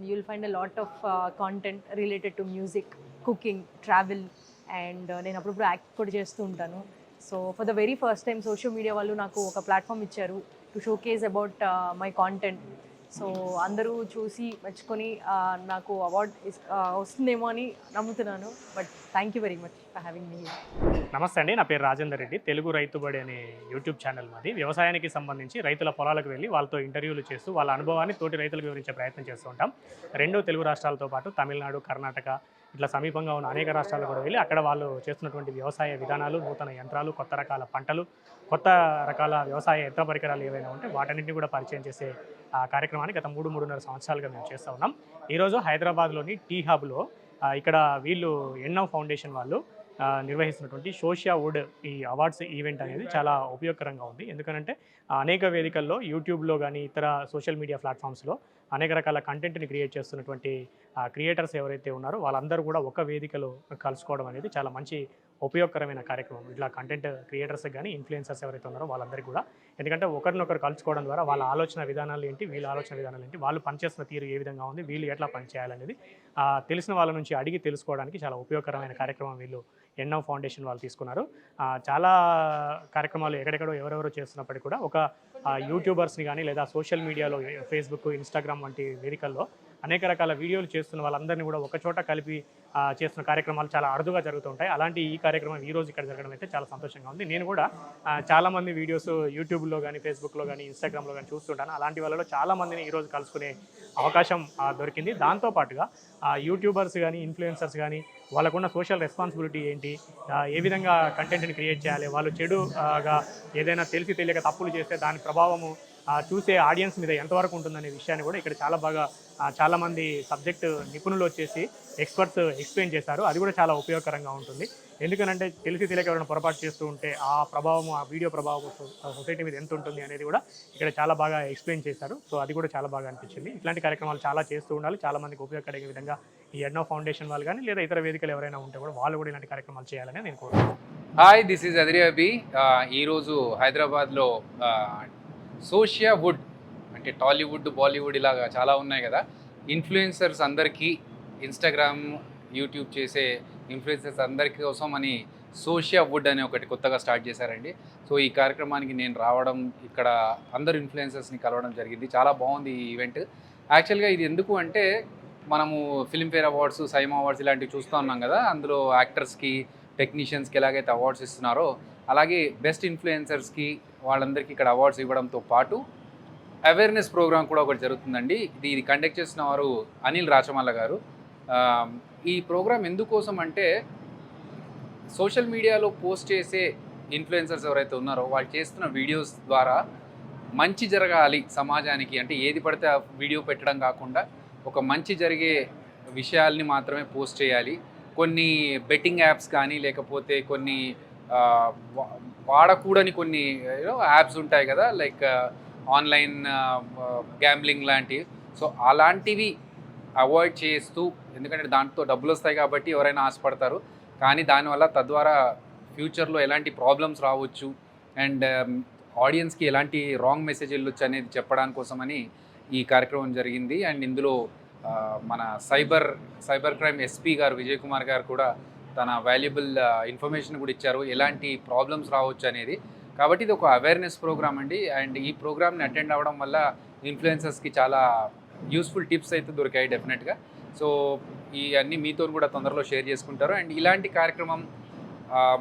you will find a lot of content related to music, cooking, travel and నేను అప్పుడప్పుడు యాక్ట్ కూడా చేస్తూ ఉంటాను. So for the very first time social media వాళ్ళు నాకు ఒక ప్లాట్ఫామ్ ఇచ్చారు to showcase about my content. So అందరూ చూసి మెచ్చుకొని నాకు అవార్డ్ వస్తుందేమో అని నమ్ముతున్నాను. But thank you very much for having me. నమస్తే అండి, నా పేరు రాజేందర్ రెడ్డి. తెలుగు రైతుబడి అనే యూట్యూబ్ ఛానల్ మాది. వ్యవసాయానికి సంబంధించి రైతుల పొలాలకు వెళ్ళి వాళ్ళతో ఇంటర్వ్యూలు చేస్తూ వాళ్ళ అనుభవాన్ని తోటి రైతులకు వివరించే ప్రయత్నం చేస్తూ ఉంటాం. 2 తెలుగు రాష్ట్రాలతో పాటు తమిళనాడు, కర్ణాటక ఇట్లా సమీపంగా ఉన్న అనేక రాష్ట్రాలు కూడా వెళ్ళి అక్కడ వాళ్ళు చేస్తున్నటువంటి వ్యవసాయ విధానాలు, నూతన యంత్రాలు, కొత్త రకాల పంటలు, కొత్త రకాల వ్యవసాయ యంత్ర పరికరాలు ఏవైనా ఉంటే వాటన్నింటినీ కూడా పరిచయం చేసే కార్యక్రమాన్ని గత 3-3.5 సంవత్సరాలుగా మేము చేస్తూ ఉన్నాం. ఈరోజు హైదరాబాద్లోని టీ హబ్లో ఇక్కడ వీళ్ళు ఎన్నో ఫౌండేషన్ వాళ్ళు నిర్వహిస్తున్నటువంటి సోషియా వుడ్ ఈ అవార్డ్స్ ఈవెంట్ అనేది చాలా ఉపయోగకరంగా ఉంది. ఎందుకంటే అనేక వేదికల్లో యూట్యూబ్లో కానీ ఇతర సోషల్ మీడియా ప్లాట్ఫామ్స్లో అనేక రకాల కంటెంట్ని క్రియేట్ చేస్తున్నటువంటి క్రియేటర్స్ ఎవరైతే ఉన్నారో వాళ్ళందరూ కూడా ఒక వేదికలో కలుసుకోవడం అనేది చాలా మంచి ఉపయోగకరమైన కార్యక్రమం. ఇట్లా కంటెంట్ క్రియేటర్స్ కానీ ఇన్ఫ్లుయెన్సర్స్ ఎవరైతే ఉన్నారో వాళ్ళందరికీ కూడా, ఎందుకంటే ఒకరినొకరు కలుసుకోవడం ద్వారా వాళ్ళ ఆలోచన విధానాలు ఏంటి, వీళ్ళ ఆలోచన విధానాలు ఏంటి, వాళ్ళు పనిచేస్తున్న తీరు ఏ విధంగా ఉంది, వీళ్ళు ఎట్లా పనిచేయాలనేది తెలిసిన వాళ్ళ నుంచి అడిగి తెలుసుకోవడానికి చాలా ఉపయోగకరమైన కార్యక్రమం వీళ్ళు ఎన్నో ఫౌండేషన్ వాళ్ళు తీసుకున్నారు. చాలా కార్యక్రమాలు ఎక్కడెక్కడో ఎవరెవరో చేస్తున్నప్పటికీ కూడా ఒక యూట్యూబర్స్ని కానీ లేదా సోషల్ మీడియాలో ఫేస్బుక్, ఇన్స్టాగ్రామ్ వంటి వేదికల్లో అనేక రకాల వీడియోలు చేస్తున్న వాళ్ళందరినీ కూడా ఒక చోట కలిపి చేస్తున్న కార్యక్రమాలు చాలా అరుదుగా జరుగుతుంటాయి. అలాంటి ఈ కార్యక్రమం ఈరోజు ఇక్కడ జరగడం అయితే చాలా సంతోషంగా ఉంది. నేను కూడా చాలామంది వీడియోస్ యూట్యూబ్లో కానీ, ఫేస్బుక్లో కానీ, ఇన్స్టాగ్రామ్లో కానీ చూస్తుంటాను. అలాంటి వాళ్ళలో చాలామందిని ఈరోజు కలుసుకునే అవకాశం దొరికింది. దాంతోపాటుగా యూట్యూబర్స్ కానీ, ఇన్ఫ్లుయెన్సర్స్ కానీ వాళ్ళకున్న సోషల్ రెస్పాన్సిబిలిటీ ఏంటి, ఏ విధంగా కంటెంట్ని క్రియేట్ చేయాలి, వాళ్ళు చెడుగా ఏదైనా తెలిసి తెలియక తప్పులు చేస్తే దాని ప్రభావము చూసే ఆడియన్స్ మీద ఎంతవరకు ఉంటుందనే విషయాన్ని కూడా ఇక్కడ చాలా బాగా చాలామంది సబ్జెక్ట్ నిపుణులు వచ్చేసి ఎక్స్పర్ట్స్ ఎక్స్ప్లెయిన్ చేశారు. అది కూడా చాలా ఉపయోగకరంగా ఉంటుంది. ఎందుకనంటే తెలిసి తెలియక ఎవరైనా పొరపాటు చేస్తూ ఉంటే ఆ ప్రభావం, ఆ వీడియో ప్రభావం సొసైటీ మీద ఎంత ఉంటుంది అనేది కూడా ఇక్కడ చాలా బాగా ఎక్స్ప్లెయిన్ చేశారు. సో అది కూడా చాలా బాగా అనిపించింది. ఇట్లాంటి కార్యక్రమాలు చాలా చేస్తూ ఉండాలి. చాలా మందికి ఉపయోగపడే విధంగా ఈ ఎన్నో ఫౌండేషన్ వాళ్ళు కానీ లేదా ఇతర వేదికలు ఎవరైనా ఉంటే కూడా వాళ్ళు కూడా ఇలాంటి కార్యక్రమాలు చేయాలని నేను కోరుతున్నాను. Hi, this is Adhire Abhi. ఈరోజు హైదరాబాద్లో సోషియా వుడ్ అంటే టాలీవుడ్, బాలీవుడ్ ఇలాగా చాలా ఉన్నాయి కదా. ఇన్ఫ్లుయెన్సర్స్ అందరికీ, ఇన్స్టాగ్రామ్, యూట్యూబ్ చేసే ఇన్ఫ్లుయెన్సర్స్ అందరికీ కోసం అని సోషియా వుడ్ అనే ఒకటి కొత్తగా స్టార్ట్ చేశారండి. సో ఈ కార్యక్రమానికి నేను రావడం, ఇక్కడ అందరు ఇన్ఫ్లుయెన్సర్స్ని కలవడం జరిగింది. చాలా బాగుంది ఈ ఈవెంట్. యాక్చువల్గా ఇది ఎందుకు అంటే మనము ఫిల్మ్ఫేర్ అవార్డ్స్, సైమా అవార్డ్స్ ఇలాంటివి చూస్తూ ఉన్నాం కదా. అందులో యాక్టర్స్కి, టెక్నీషియన్స్కి ఎలాగైతే అవార్డ్స్ ఇస్తున్నారో అలాగే బెస్ట్ ఇన్ఫ్లుయెన్సర్స్కి వాళ్ళందరికీ ఇక్కడ అవార్డ్స్ ఇవ్వడంతో పాటు అవేర్నెస్ ప్రోగ్రామ్ కూడా ఒకటి జరుగుతుందండి. ఇది కండక్ట్ చేసిన వారు అనిల్ రాచమల్ల గారు. ఈ ప్రోగ్రామ్ ఎందుకోసం అంటే సోషల్ మీడియాలో పోస్ట్ చేసే ఇన్ఫ్లుయెన్సర్స్ ఎవరైతే ఉన్నారో వాళ్ళు చేస్తున్న వీడియోస్ ద్వారా మంచి జరగాలి సమాజానికి, అంటే ఏది పడితే ఆ వీడియో పెట్టడం కాకుండా ఒక మంచి జరిగే విషయాల్ని మాత్రమే పోస్ట్ చేయాలి. కొన్ని బెట్టింగ్ యాప్స్ కానీ లేకపోతే కొన్ని వాడకూడని కొన్ని యాప్స్ ఉంటాయి కదా, లైక్ ఆన్లైన్ గ్యాంబ్లింగ్ లాంటివి. సో అలాంటివి అవాయిడ్ చేస్తూ, ఎందుకంటే దాంట్లో డబ్బులు వస్తాయి కాబట్టి ఎవరైనా ఆశపడతారు. కానీ దానివల్ల తద్వారా ఫ్యూచర్లో ఎలాంటి ప్రాబ్లమ్స్ రావచ్చు అండ్ ఆడియన్స్కి ఎలాంటి రాంగ్ మెసేజ్ వెళ్ళొచ్చు అనేది చెప్పడానికి కోసమని ఈ కార్యక్రమం జరిగింది. అండ్ ఇందులో మన సైబర్ క్రైమ్ ఎస్పీ గారు విజయ్ కుమార్ గారు కూడా తన వాల్యుబుల్ ఇన్ఫర్మేషన్ కూడా ఇచ్చారు, ఎలాంటి ప్రాబ్లమ్స్ రావచ్చు అనేది. కాబట్టి ఇది ఒక అవేర్నెస్ ప్రోగ్రామ్ అండి. అండ్ ఈ ప్రోగ్రామ్ని అటెండ్ అవ్వడం వల్ల ఇన్ఫ్లుయెన్సర్స్కి చాలా యూస్ఫుల్ టిప్స్ అయితే దొరికాయి డెఫినెట్గా. సో ఈ అన్నీ మీతో కూడా తొందరలో షేర్ చేసుకుంటారు. అండ్ ఇలాంటి కార్యక్రమం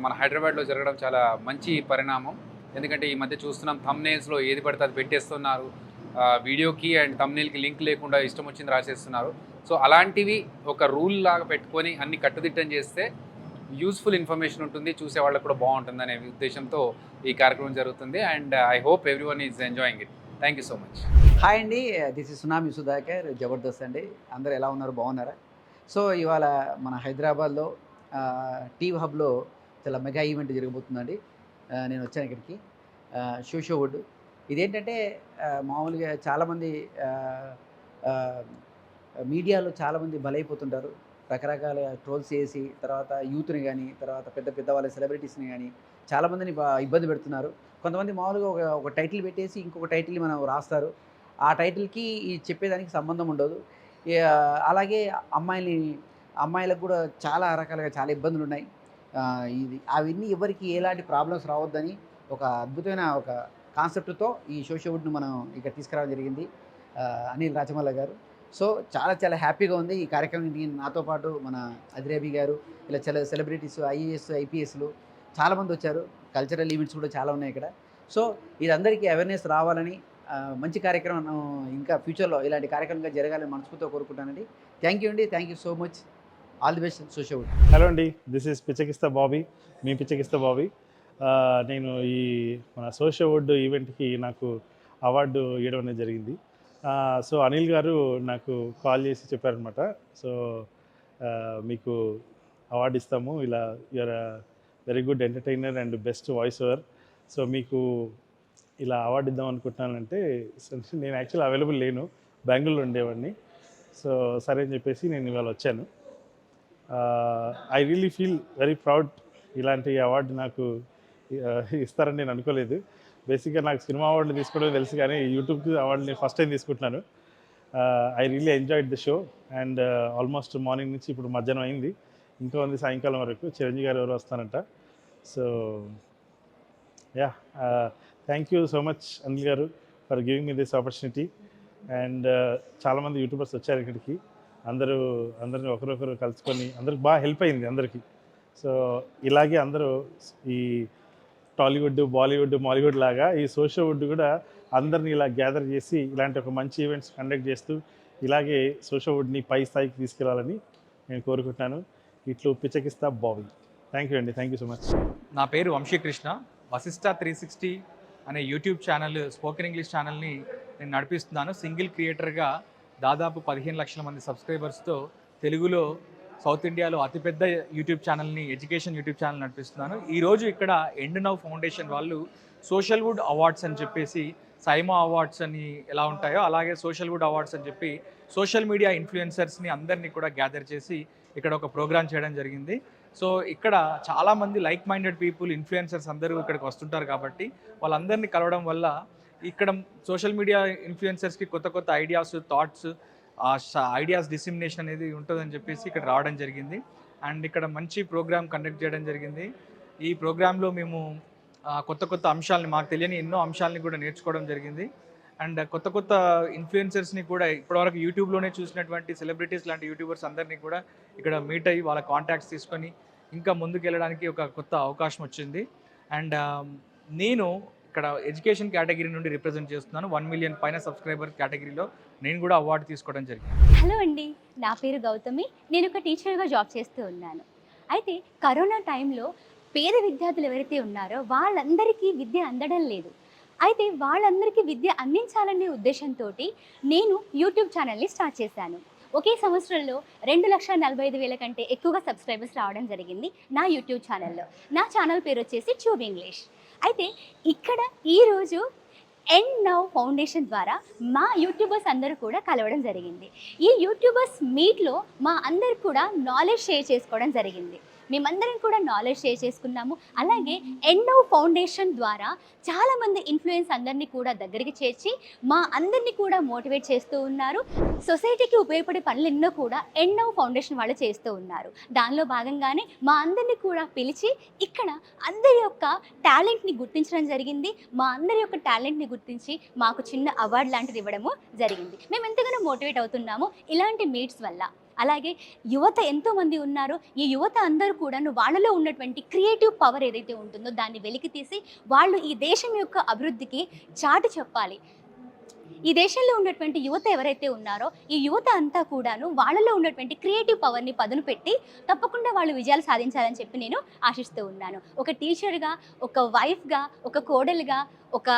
మన హైదరాబాద్లో జరగడం చాలా మంచి పరిణామం. ఎందుకంటే ఈ మధ్య చూస్తున్నాం థంబ్నెయిల్స్లో ఏది పడితే అది పెట్టేస్తున్నారు, వీడియోకి అండ్ థంబ్నెయిల్కి లింక్ లేకుండా ఇష్టం వచ్చింది రాసేస్తున్నారు. సో అలాంటివి ఒక రూల్ లాగా పెట్టుకొని అన్ని కట్టుదిట్టం చేస్తే యూస్ఫుల్ ఇన్ఫర్మేషన్ ఉంటుంది, చూసే వాళ్ళకి కూడా బాగుంటుంది అనే ఉద్దేశంతో ఈ కార్యక్రమం జరుగుతుంది. And I hope everyone is enjoying it. Thank you so much. Hi అండి, దిస్ ఇస్ సునామీ సుధాకర్, జబర్దస్త్ అండి. అందరూ ఎలా ఉన్నారు, బాగున్నారా? సో ఇవాళ మన హైదరాబాద్లో టీ హబ్లో చాలా మెగా ఈవెంట్ జరగబోతుందండి. నేను వచ్చాను ఇక్కడికి, సోషియో వుడ్. ఇదేంటంటే మామూలుగా చాలామంది మీడియాలో చాలామంది బలైపోతుంటారు, రకరకాల ట్రోల్స్ చేసి తర్వాత యూత్ని కానీ తర్వాత పెద్ద వాళ్ళ సెలబ్రిటీస్ని కానీ చాలామందిని ఇబ్బంది పెడుతున్నారు. కొంతమంది మామూలుగా ఒక టైటిల్ పెట్టేసి ఇంకొక టైటిల్ని మనం రాస్తారు, ఆ టైటిల్కి ఈ చెప్పేదానికి సంబంధం ఉండదు. అలాగే అమ్మాయిలకు కూడా చాలా రకాలుగా చాలా ఇబ్బందులు ఉన్నాయి. అవన్నీ ఎవరికి ఎలాంటి ప్రాబ్లమ్స్ రావద్దని ఒక అద్భుతమైన ఒక కాన్సెప్ట్తో ఈ సోషియో వుడ్ను మనం ఇక్కడ తీసుకురావడం జరిగింది, అనిల్ రాచమల్ల గారు. సో చాలా హ్యాపీగా ఉంది ఈ కార్యక్రమానికి. నాతో పాటు మన అదిరేబి గారు, ఇలా చాలా సెలబ్రిటీస్, ఐఏఎస్, ఐపీఎస్లు చాలామంది వచ్చారు. కల్చరల్ ఈవెంట్స్ కూడా చాలా ఉన్నాయి ఇక్కడ. సో ఇదందరికీ అవేర్నెస్ రావాలని, మంచి కార్యక్రమం ఇంకా ఫ్యూచర్లో ఇలాంటి కార్యక్రమంగా జరగాలని మనస్ఫూర్తిగా కోరుకుంటానండి. థ్యాంక్ యూ అండి, thank you so much. All the best socio wood. Hello అండి, దిస్ ఈస్ పిచ్చకిస్తా బాబీ, మీ పిచ్చకిస్తా బాబీ. నేను ఈ మన సోషియో వుడ్ ఈవెంట్కి నాకు అవార్డు ఇవ్వడం అనేది జరిగింది. సో అనిల్ గారు నాకు కాల్ చేసి చెప్పారనమాట, సో మీకు అవార్డు ఇస్తాము, ఇలా you are very good entertainer and best voice over, so మీకు ఇలా అవార్డు ఇద్దాం అనుకుంటున్నానంటే నేను యాక్చువల్లీ అవైలబుల్ లేను, బెంగళూరులో ఉండేవాడిని. సో సరే అని చెప్పేసి నేను ఇవాళ వచ్చాను. I really feel very proud. ఇలాంటి అవార్డు నాకు ఇస్తారని నేను అనుకోలేదు. బేసిక్గా నాకు సినిమా అవార్డులు తీసుకోవడం తెలుసు, కానీ యూట్యూబ్ అవార్డు నేను ఫస్ట్ టైం తీసుకుంటున్నాను. I really enjoyed the show and almost morning నుంచి ఇప్పుడు మధ్యాహ్నం అయింది, ఇంకా ఉంది సాయంకాలం వరకు. చిరంజీవి గారు ఎవరు వస్తానంట. So ya, thank you so much Anil గారు for giving me this opportunity. And చాలామంది యూట్యూబర్స్ వచ్చారు ఇక్కడికి, అందరిని ఒకరొకరు కలుసుకొని అందరికి బాగా హెల్ప్ అయింది అందరికీ. సో ఇలాగే అందరూ ఈ టాలీవుడ్, బాలీవుడ్, మాలీవుడ్ లాగా ఈ సోషియో వుడ్ కూడా అందరినీ ఇలా గ్యాదర్ చేసి ఇలాంటి ఒక మంచి ఈవెంట్స్ కండక్ట్ చేస్తూ ఇలాగే సోషియో వుడ్ని పై స్థాయికి తీసుకెళ్లాలని నేను కోరుకుంటున్నాను. ఇట్లు పిచ్చకిస్తా బాబీ. థ్యాంక్ యూ అండి, థ్యాంక్ యూ సో మచ్. నా పేరు వంశీకృష్ణ. వశిష్ట 360 అనే యూట్యూబ్ ఛానల్, స్పోకెన్ ఇంగ్లీష్ ఛానల్ని నేను నడిపిస్తున్నాను. సింగిల్ క్రియేటర్గా దాదాపు 15 లక్షల మంది సబ్స్క్రైబర్స్తో తెలుగులో సౌత్ ఇండియాలో అతిపెద్ద యూట్యూబ్ ఛానల్ని, ఎడ్యుకేషన్ యూట్యూబ్ ఛానల్ నడిపిస్తున్నాను. ఈరోజు ఇక్కడ ఎండ్ నౌ ఫౌండేషన్ వాళ్ళు సోషల్ వుడ్ అవార్డ్స్ అని చెప్పేసి, సైమా అవార్డ్స్ అని ఎలా ఉంటాయో అలాగే సోషల్ వుడ్ అవార్డ్స్ అని చెప్పి సోషల్ మీడియా ఇన్ఫ్లుయెన్సర్స్ని అందరినీ కూడా గ్యాదర్ చేసి ఇక్కడ ఒక ప్రోగ్రామ్ చేయడం జరిగింది. సో ఇక్కడ చాలామంది లైక్ మైండెడ్ పీపుల్, ఇన్ఫ్లుయెన్సర్స్ అందరూ ఇక్కడికి వస్తుంటారు కాబట్టి వాళ్ళందరినీ కలవడం వల్ల ఇక్కడ సోషల్ మీడియా ఇన్ఫ్లుయెన్సర్స్కి కొత్త ఐడియాస్, థాట్స్, ఐడియాస్ డిసిమినేషన్ అనేది ఉంటుందని చెప్పేసి ఇక్కడ రావడం జరిగింది. అండ్ ఇక్కడ మంచి ప్రోగ్రామ్ కండక్ట్ చేయడం జరిగింది. ఈ ప్రోగ్రాంలో మేము కొత్త అంశాలని, మాకు తెలియని ఎన్నో అంశాలని కూడా నేర్చుకోవడం జరిగింది. అండ్ కొత్త ఇన్ఫ్లుయెన్సర్స్ని కూడా ఇప్పటివరకు యూట్యూబ్లోనే చూసినటువంటి సెలబ్రిటీస్ లాంటి యూట్యూబర్స్ అందరినీ కూడా ఇక్కడ మీట్ అయ్యి వాళ్ళ కాంటాక్ట్స్ తీసుకొని ఇంకా ముందుకు వెళ్ళడానికి ఒక కొత్త అవకాశం వచ్చింది. అండ్ నేను ఇక్కడ ఎడ్యుకేషన్ కేటగిరీ నుండి రిప్రజెంట్ చేస్తున్నాను. 1 మిలియన్ పైన సబ్స్క్రైబర్ కేటగిరీలో నేను కూడా అవార్డు తీసుకోవడం జరిగింది. హలో అండి, నా పేరు గౌతమి. నేను ఒక టీచర్గా జాబ్ చేస్తూ ఉన్నాను. అయితే కరోనా టైంలో పేద విద్యార్థులు ఎవరైతే ఉన్నారో వాళ్ళందరికీ విద్య అందడం లేదు. అయితే వాళ్ళందరికీ విద్య అందించాలనే ఉద్దేశంతో నేను యూట్యూబ్ ఛానల్ని స్టార్ట్ చేశాను. ఒకే సంవత్సరంలో 2,45,000 కంటే ఎక్కువగా సబ్స్క్రైబర్స్ రావడం జరిగింది నా యూట్యూబ్ ఛానల్లో. నా ఛానల్ పేరు వచ్చేసి ట్యూబ్ ఇంగ్లీష్. అయితే ఇక్కడ ఈరోజు ఎండ్ నౌ ఫౌండేషన్ ద్వారా మా యూట్యూబర్స్ అందరూ కూడా కలవడం జరిగింది. ఈ యూట్యూబర్స్ మీట్లో మా అందరు కూడా నాలెడ్జ్ షేర్ చేసుకోవడం జరిగింది. మేమందరం కూడా నాలెడ్జ్ షేర్ చేసుకున్నాము. అలాగే ఎన్నో ఫౌండేషన్ ద్వారా చాలామంది ఇన్ఫ్లుయెన్స్ అందరినీ కూడా దగ్గరికి చేర్చి మా అందరినీ కూడా మోటివేట్ చేస్తూ ఉన్నారు. సొసైటీకి ఉపయోగపడే పనులు ఎన్నో కూడా ఎన్నో ఫౌండేషన్ వాళ్ళు చేస్తూ ఉన్నారు. దానిలో భాగంగానే మా అందరినీ కూడా పిలిచి ఇక్కడ అందరి యొక్క టాలెంట్ని గుర్తించడం జరిగింది. మా అందరి యొక్క టాలెంట్ని గుర్తించి మాకు చిన్న అవార్డు లాంటిది ఇవ్వడము జరిగింది. మేము ఎంతగానో మోటివేట్ అవుతున్నాము ఇలాంటి మీట్స్ వల్ల. అలాగే యువత ఎంతోమంది ఉన్నారు. ఈ యువత అందరూ కూడాను వాళ్ళలో ఉన్నటువంటి క్రియేటివ్ పవర్ ఏదైతే ఉంటుందో దాన్ని వెలికి తీసి వాళ్ళు ఈ దేశం యొక్క అభివృద్ధికి చాటి చెప్పాలి. ఈ దేశంలో ఉన్నటువంటి యువత ఎవరైతే ఉన్నారో ఈ యువత అంతా కూడాను వాళ్ళలో ఉన్నటువంటి క్రియేటివ్ పవర్ని పదును పెట్టి తప్పకుండా వాళ్ళు విజయాలు సాధించాలని చెప్పి నేను ఆశిస్తూ ఉన్నాను. ఒక టీచర్గా, ఒక వైఫ్గా, ఒక కోడలుగా, ఒక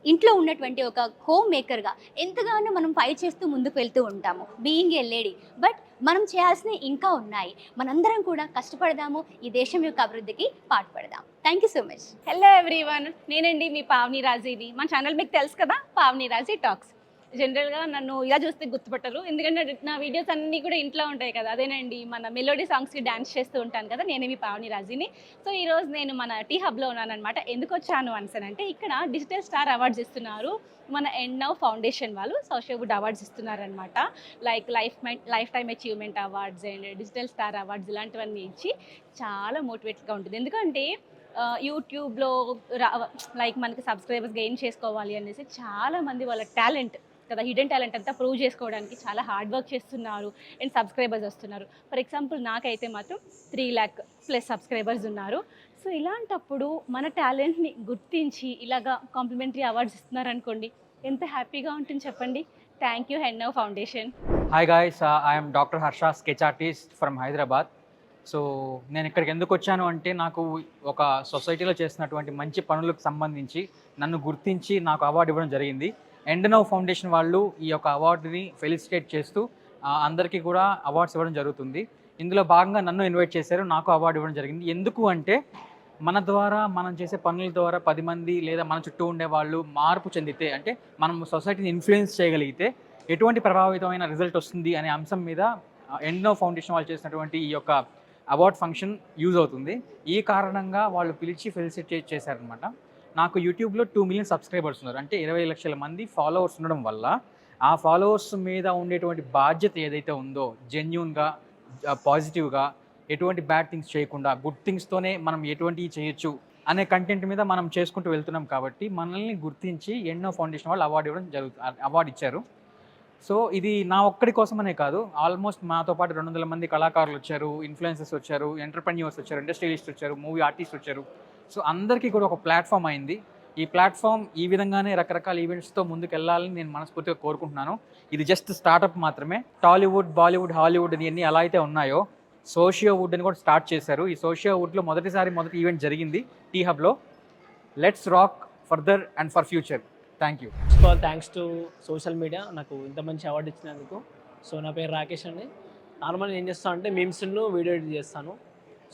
ఇంట్లో ఉన్నటువంటి ఒక హోమ్ మేకర్గా ఎంతగానో మనం ఫైట్ చేస్తూ ముందుకు వెళ్తూ ఉంటాము బీయింగ్ ఏ లేడీ. బట్ మనం చేయాల్సినవి ఇంకా ఉన్నాయి. మనందరం కూడా కష్టపడదాము, ఈ దేశం యొక్క అభివృద్ధికి పాటుపడదాం. Thank you so much. Hello everyone, నేనండి మీ పావని రాజీని. మా ఛానల్ మీకు తెలుసు కదా, పావని రాజీ టాక్స్. జనరల్గా నన్ను ఇలా చూస్తే గుర్తుపట్టరు, ఎందుకంటే నా వీడియోస్ అన్నీ కూడా ఇంట్లో ఉంటాయి కదా. అదేనండి మన మెలోడీ సాంగ్స్కి డ్యాన్స్ చేస్తూ ఉంటాను కదా, నేనే మీ పావని రాజీని. సో ఈరోజు నేను మన టీ హబ్లో ఉన్నాను అనమాట. ఎందుకు వచ్చాను అంటే ఇక్కడ డిజిటల్ స్టార్ అవార్డ్స్ ఇస్తున్నారు. మన ఎండ్ నౌ ఫౌండేషన్ వాళ్ళు సోషల్ వుడ్ అవార్డ్స్ ఇస్తున్నారనమాట. Like lifetime achievement awards and digital star awards ఇలాంటివన్నీ ఇచ్చి చాలా మోటివేట్గా ఉంటుంది. ఎందుకంటే యూట్యూబ్లో లైక్ మనకి సబ్స్క్రైబర్స్ గెయిన్ చేసుకోవాలి అనేసి చాలామంది వాళ్ళ టాలెంట్ కదా, హిడెన్ టాలెంట్ అంతా ప్రూవ్ చేసుకోవడానికి చాలా హార్డ్ వర్క్ చేస్తున్నారు అండ్ సబ్స్క్రైబర్స్ వస్తున్నారు. ఫర్ ఎగ్జాంపుల్ నాకైతే మాత్రం 3 lakh ప్లస్ సబ్స్క్రైబర్స్ ఉన్నారు. సో ఇలాంటప్పుడు మన టాలెంట్ని గుర్తించి ఇలాగా కాంప్లిమెంటరీ అవార్డ్స్ ఇస్తున్నారనుకోండి, ఎంత హ్యాపీగా ఉంటుంది చెప్పండి. Thank you head now foundation. Hi guys, I'm doctor Harsha, sketch artist from Hyderabad. So నేను ఇక్కడికి ఎందుకు వచ్చాను అంటే నాకు ఒక సొసైటీలో చేసినటువంటి మంచి పనులకు సంబంధించి నన్ను గుర్తించి నాకు అవార్డు ఇవ్వడం జరిగింది. ఎండ్ నౌ ఫౌండేషన్ వాళ్ళు ఈ యొక్క అవార్డుని ఫెలిసిటేట్ చేస్తూ అందరికీ కూడా అవార్డ్స్ ఇవ్వడం జరుగుతుంది. ఇందులో భాగంగా నన్ను ఇన్వైట్ చేశారు, నాకు అవార్డు ఇవ్వడం జరిగింది. ఎందుకు అంటే మన ద్వారా మనం చేసే పనుల ద్వారా 10 మంది లేదా మన చుట్టూ ఉండే వాళ్ళు మార్పు చెందితే, అంటే మనం సొసైటీని ఇన్ఫ్లుయెన్స్ చేయగలిగితే ఎటువంటి ప్రభావితమైన రిజల్ట్ వస్తుంది అనే అంశం మీద ఎండ్ నౌ ఫౌండేషన్ వాళ్ళు చేసినటువంటి ఈ యొక్క అవార్డ్ ఫంక్షన్ యూజ్ అవుతుంది. ఈ కారణంగా వాళ్ళు పిలిచి ఫెలిసిటేట్ చేశారనమాట. నాకు యూట్యూబ్లో 2 million సబ్స్క్రైబర్స్ ఉన్నారు, అంటే 20 లక్షల మంది ఫాలోవర్స్ ఉండడం వల్ల ఆ ఫాలోవర్స్ మీద ఉండేటువంటి బాధ్యత ఏదైతే ఉందో జెన్యూన్గా, పాజిటివ్గా, ఎటువంటి బ్యాడ్ థింగ్స్ చేయకుండా గుడ్ థింగ్స్తోనే మనం ఎటువంటివి చేయొచ్చు అనే కంటెంట్ మీద మనం చేసుకుంటూ వెళ్తున్నాం. కాబట్టి మనల్ని గుర్తించి ఎన్నో ఫౌండేషన్ వాళ్ళు అవార్డు ఇచ్చారు. సో ఇది నా ఒక్కడి కోసమనే కాదు, ఆల్మోస్ట్ మాతో పాటు 200 మంది కళాకారులు వచ్చారు, ఇన్ఫ్లుయెన్సర్స్ వచ్చారు, ఎంటర్ప్రెన్యూర్స్ వచ్చారు, ఇండస్ట్రియలిస్ట్ వచ్చారు, మూవీ ఆర్టిస్ట్ వచ్చారు. సో అందరికీ కూడా ఒక ప్లాట్ఫామ్ అయింది. ఈ ప్లాట్ఫామ్ ఈ విధంగానే రకరకాల ఈవెంట్స్తో ముందుకు వెళ్ళాలని నేను మనస్ఫూర్తిగా కోరుకుంటున్నాను. ఇది జస్ట్ స్టార్టప్ మాత్రమే. టాలీవుడ్, బాలీవుడ్, హాలీవుడ్ ఇవన్నీ ఎలా అయితే ఉన్నాయో సోషియో వుడ్ అని కూడా స్టార్ట్ చేశారు. ఈ సోషియో వుడ్లో మొదటి ఈవెంట్ జరిగింది టీ హబ్లో. Let's rock further and for future. Thank you. Thanks to social media నాకు ఇంత మంచి అవార్డు ఇచ్చినందుకు. సో నా పేరు రాకేష్ అండి. నార్మల్గా ఏం చేస్తాను అంటే మీమ్స్ను వీడియో ఎడిట్ చేస్తాను.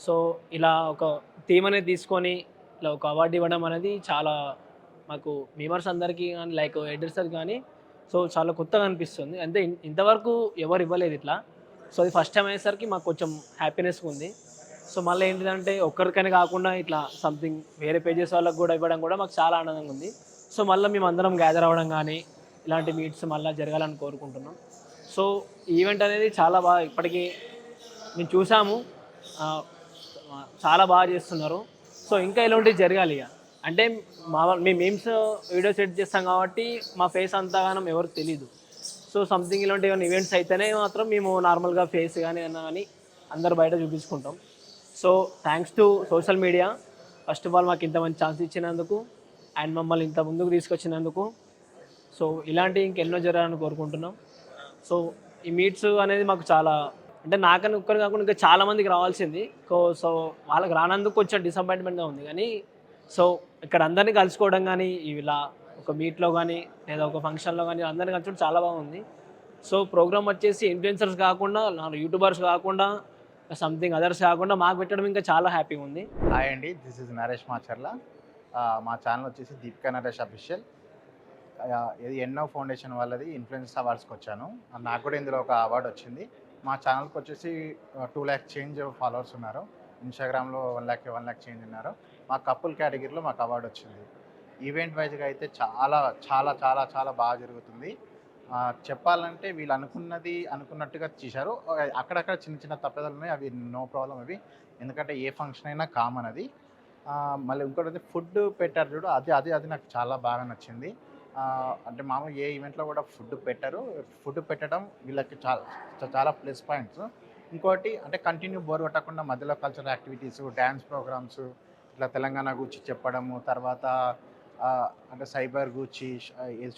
సో ఇలా ఒక థీమ్ అనేది తీసుకొని ఇలా ఒక అవార్డు ఇవ్వడం అనేది చాలా మాకు మీమర్స్ అందరికీ కానీ లైక్ ఎడిటర్స్ కానీ సో చాలా కొత్తగా అనిపిస్తుంది. అంటే ఇంతవరకు ఎవరు ఇవ్వలేదు ఇట్లా. సో అది ఫస్ట్ టైం అయ్యేసరికి మాకు కొంచెం హ్యాపీనెస్గా ఉంది. సో మళ్ళీ ఏంటిదంటే ఒక్కరికైనా కాకుండా ఇట్లా సంథింగ్ వేరే పేజెస్ వాళ్ళకి కూడా ఇవ్వడం కూడా మాకు చాలా ఆనందంగా ఉంది. సో మళ్ళీ మేము అందరం గ్యాదర్ అవ్వడం కానీ ఇలాంటి మీట్స్ మళ్ళీ జరగాలని కోరుకుంటున్నాం. సో ఈవెంట్ అనేది చాలా బాగా ఇప్పటికీ మేము చూసాము, చాలా బాగా చేస్తున్నారు. సో ఇంకా ఇలాంటివి జరగాలి. ఇక అంటే మేము మీమ్స్ వీడియోస్ ఎడిట్ చేస్తాం కాబట్టి మా ఫేస్ అంతగానం ఎవరికి తెలీదు. సో సంథింగ్ ఇలాంటి ఏమైనా ఈవెంట్స్ అయితేనే మాత్రం మేము నార్మల్గా ఫేస్ కానీ అన్నా కానీ అందరు బయట చూపించుకుంటాం. So thanks to social media first of all మాకు ఇంత మంచి ఛాన్స్ ఇచ్చినందుకు అండ్ మమ్మల్ని ఇంత ముందుకు తీసుకొచ్చినందుకు. సో ఇలాంటి ఇంకెన్నో జరగాలని కోరుకుంటున్నాం. సో ఈ మీట్స్ అనేది మాకు చాలా అంటే నాకని ఒక్కరు కాకుండా ఇంకా చాలామందికి రావాల్సింది. సో వాళ్ళకి రానందుకు కొంచెం డిసప్పాయింట్మెంట్గా ఉంది. కానీ సో ఇక్కడ అందరినీ కలుసుకోవడం కానీ ఇలా ఒక మీట్లో కానీ లేదా ఒక ఫంక్షన్లో కానీ అందరినీ కలుసుకోవడం చాలా బాగుంది. సో ప్రోగ్రామ్ వచ్చేసి ఇన్ఫ్లుయెన్సర్స్ కాకుండా యూట్యూబర్స్ కాకుండా సంథింగ్ అదర్స్ కాకుండా మాకు పెట్టడం ఇంకా చాలా హ్యాపీగా ఉంది. హాయ్ అండి, దిస్ ఇస్ నరేష్ మాచర్ల. మా ఛానల్ వచ్చేసి దీపికా నరేష్ అఫీషియల్. ఇది ఎన్నో ఫౌండేషన్ వాళ్ళది ఇన్ఫ్లుయెన్స్ అవార్డ్స్కి వచ్చాను. నాకు కూడా ఇందులో ఒక అవార్డు వచ్చింది. మా ఛానల్కి వచ్చేసి 2 lakh చేంజ్ ఫాలోవర్స్ ఉన్నారు. ఇన్స్టాగ్రామ్లో 1 lakh చేంజ్ ఉన్నారు. మా కపుల్ కేటగిరీలో మాకు అవార్డు వచ్చింది. ఈవెంట్ వైజ్గా అయితే చాలా చాలా చాలా చాలా బాగా జరుగుతుంది. చెప్పాలంటే వీళ్ళు అనుకున్నట్టుగా చేశారు. అక్కడక్కడ చిన్న చిన్న తప్పిదాలు ఉన్నాయి, అవి నో ప్రాబ్లం అవి, ఎందుకంటే ఏ ఫంక్షన్ అయినా కామన్ అది. మళ్ళీ ఇంకోటి ఫుడ్ పెట్టారు చూడు, అది నాకు చాలా బాగా నచ్చింది. అంటే మామూలు ఏ ఈవెంట్లో కూడా ఫుడ్ పెట్టరు, ఫుడ్ పెట్టడం వీళ్ళకి చాలా ప్లస్ పాయింట్స్. ఇంకోటి అంటే కంటిన్యూ బోర్ కొట్టకుండా మధ్యలో కల్చరల్ యాక్టివిటీస్, డ్యాన్స్ ప్రోగ్రామ్స్, ఇట్లా తెలంగాణ గురించి చెప్పడము, తర్వాత అంటే సైబర్ గురించి,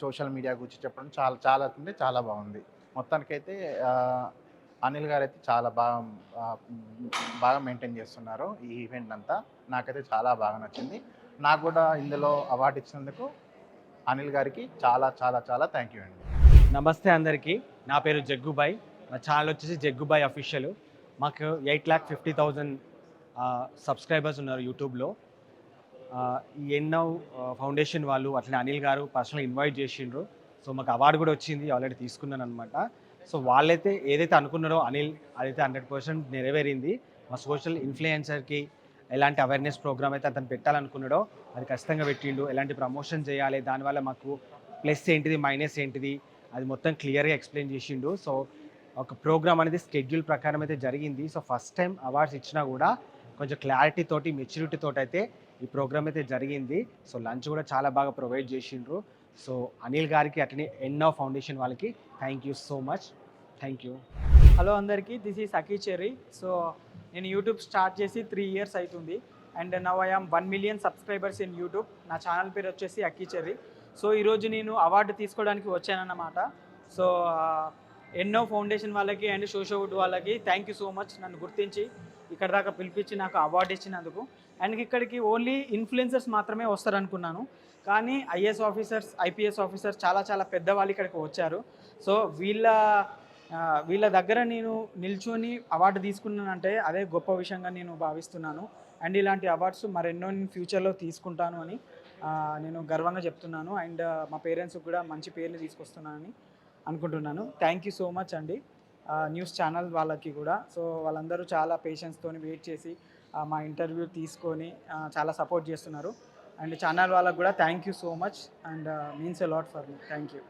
సోషల్ మీడియా గురించి చెప్పడం చాలా బాగుంది. మొత్తానికైతే అనిల్ గారు అయితే చాలా బాగా మెయింటైన్ చేస్తున్నారు ఈ ఈవెంట్ అంతా. నాకైతే చాలా బాగా నచ్చింది. నాకు కూడా ఇందులో అవార్డు ఇచ్చినందుకు అనిల్ గారికి చాలా చాలా చాలా థ్యాంక్ యూ అండి. నమస్తే అందరికీ, నా పేరు జగ్గుబాయ్. నా ఛానల్ వచ్చేసి జగ్గుబాయ్ అఫీషియల్. మాకు 8,50,000 సబ్స్క్రైబర్స్ ఉన్నారు యూట్యూబ్లో. ఈ ఎన్నో ఫౌండేషన్ వాళ్ళు అట్లనే అనిల్ గారు పర్సనల్ ఇన్వైట్ చేసిండ్రు. సో మాకు అవార్డు కూడా వచ్చింది, ఆల్రెడీ తీసుకున్నాను అనమాట. సో వాళ్ళైతే ఏదైతే అనుకున్నారో అనిల్, అదైతే 100% నెరవేరింది. మా సోషల్ ఇన్ఫ్లుయెన్సర్కి ఎలాంటి అవేర్నెస్ ప్రోగ్రామ్ అయితే అతను పెట్టాలనుకున్నాడో అది ఖచ్చితంగా పెట్టిండు. ఎలాంటి ప్రమోషన్ చేయాలి, దానివల్ల మాకు ప్లస్ ఏంటిది మైనస్ ఏంటిది అది మొత్తం క్లియర్గా ఎక్స్ప్లెయిన్ చేసిండు. సో ఒక ప్రోగ్రామ్ అనేది స్కెడ్యూల్ ప్రకారం అయితే జరిగింది. సో ఫస్ట్ టైం అవార్డ్స్ ఇచ్చినా కూడా కొంచెం క్లారిటీ తోటి, మెచ్యూరిటీ తోటి అయితే ఈ ప్రోగ్రామ్ అయితే జరిగింది. సో లంచ్ కూడా చాలా బాగా ప్రొవైడ్ చేసిండ్రు. సో అనిల్ గారికి అట్లనే ఎన్నో ఫౌండేషన్ వాళ్ళకి thank you so much. Thank you. Hello అందరికీ, దిస్ ఈస్ అకీ చెర్రీ. సో నేను యూట్యూబ్ స్టార్ట్ చేసి 3 years అవుతుంది. And now I am 1 million subscribers in YouTube. నా ఛానల్ పేరు వచ్చేసి అకీ చెర్రీ. సో ఈరోజు నేను అవార్డు తీసుకోవడానికి వచ్చానన్నమాట. సో ఎన్నో ఫౌండేషన్ వాళ్ళకి అండ్ సోషల్ వాళ్ళకి థ్యాంక్ యూ సో మచ్, నన్ను గుర్తించి ఇక్కడ దాకా పిలిపించి నాకు అవార్డు ఇచ్చినందుకు. అండ్ ఇక్కడికి ఓన్లీ ఇన్ఫ్లుయెన్సర్స్ మాత్రమే వస్తారనుకున్నాను, కానీ ఐఏఎస్ ఆఫీసర్స్, ఐపీఎస్ ఆఫీసర్స్ చాలా పెద్దవాళ్ళు ఇక్కడికి వచ్చారు. సో వీళ్ళ దగ్గర నేను నిల్చొని అవార్డు తీసుకున్నానంటే అదే గొప్ప విషయంగా నేను భావిస్తున్నాను. అండ్ ఇలాంటి అవార్డ్స్ మరెన్నో నేను ఫ్యూచర్లో తీసుకుంటాను అని నేను గర్వంగా చెప్తున్నాను. అండ్ మా పేరెంట్స్కి కూడా మంచి పేర్లు తీసుకొస్తున్నానని అనుకుంటున్నాను. థ్యాంక్ యూ సో మచ్ అండి న్యూస్ ఛానల్ వాళ్ళకి కూడా. సో వాళ్ళందరూ చాలా పేషెన్స్తో వెయిట్ చేసి మా ఇంటర్వ్యూ తీసుకొని చాలా సపోర్ట్ చేస్తున్నారు. అండ్ ఛానల్ వాళ్ళకి కూడా thank you so much and means a lot for me. Thank you.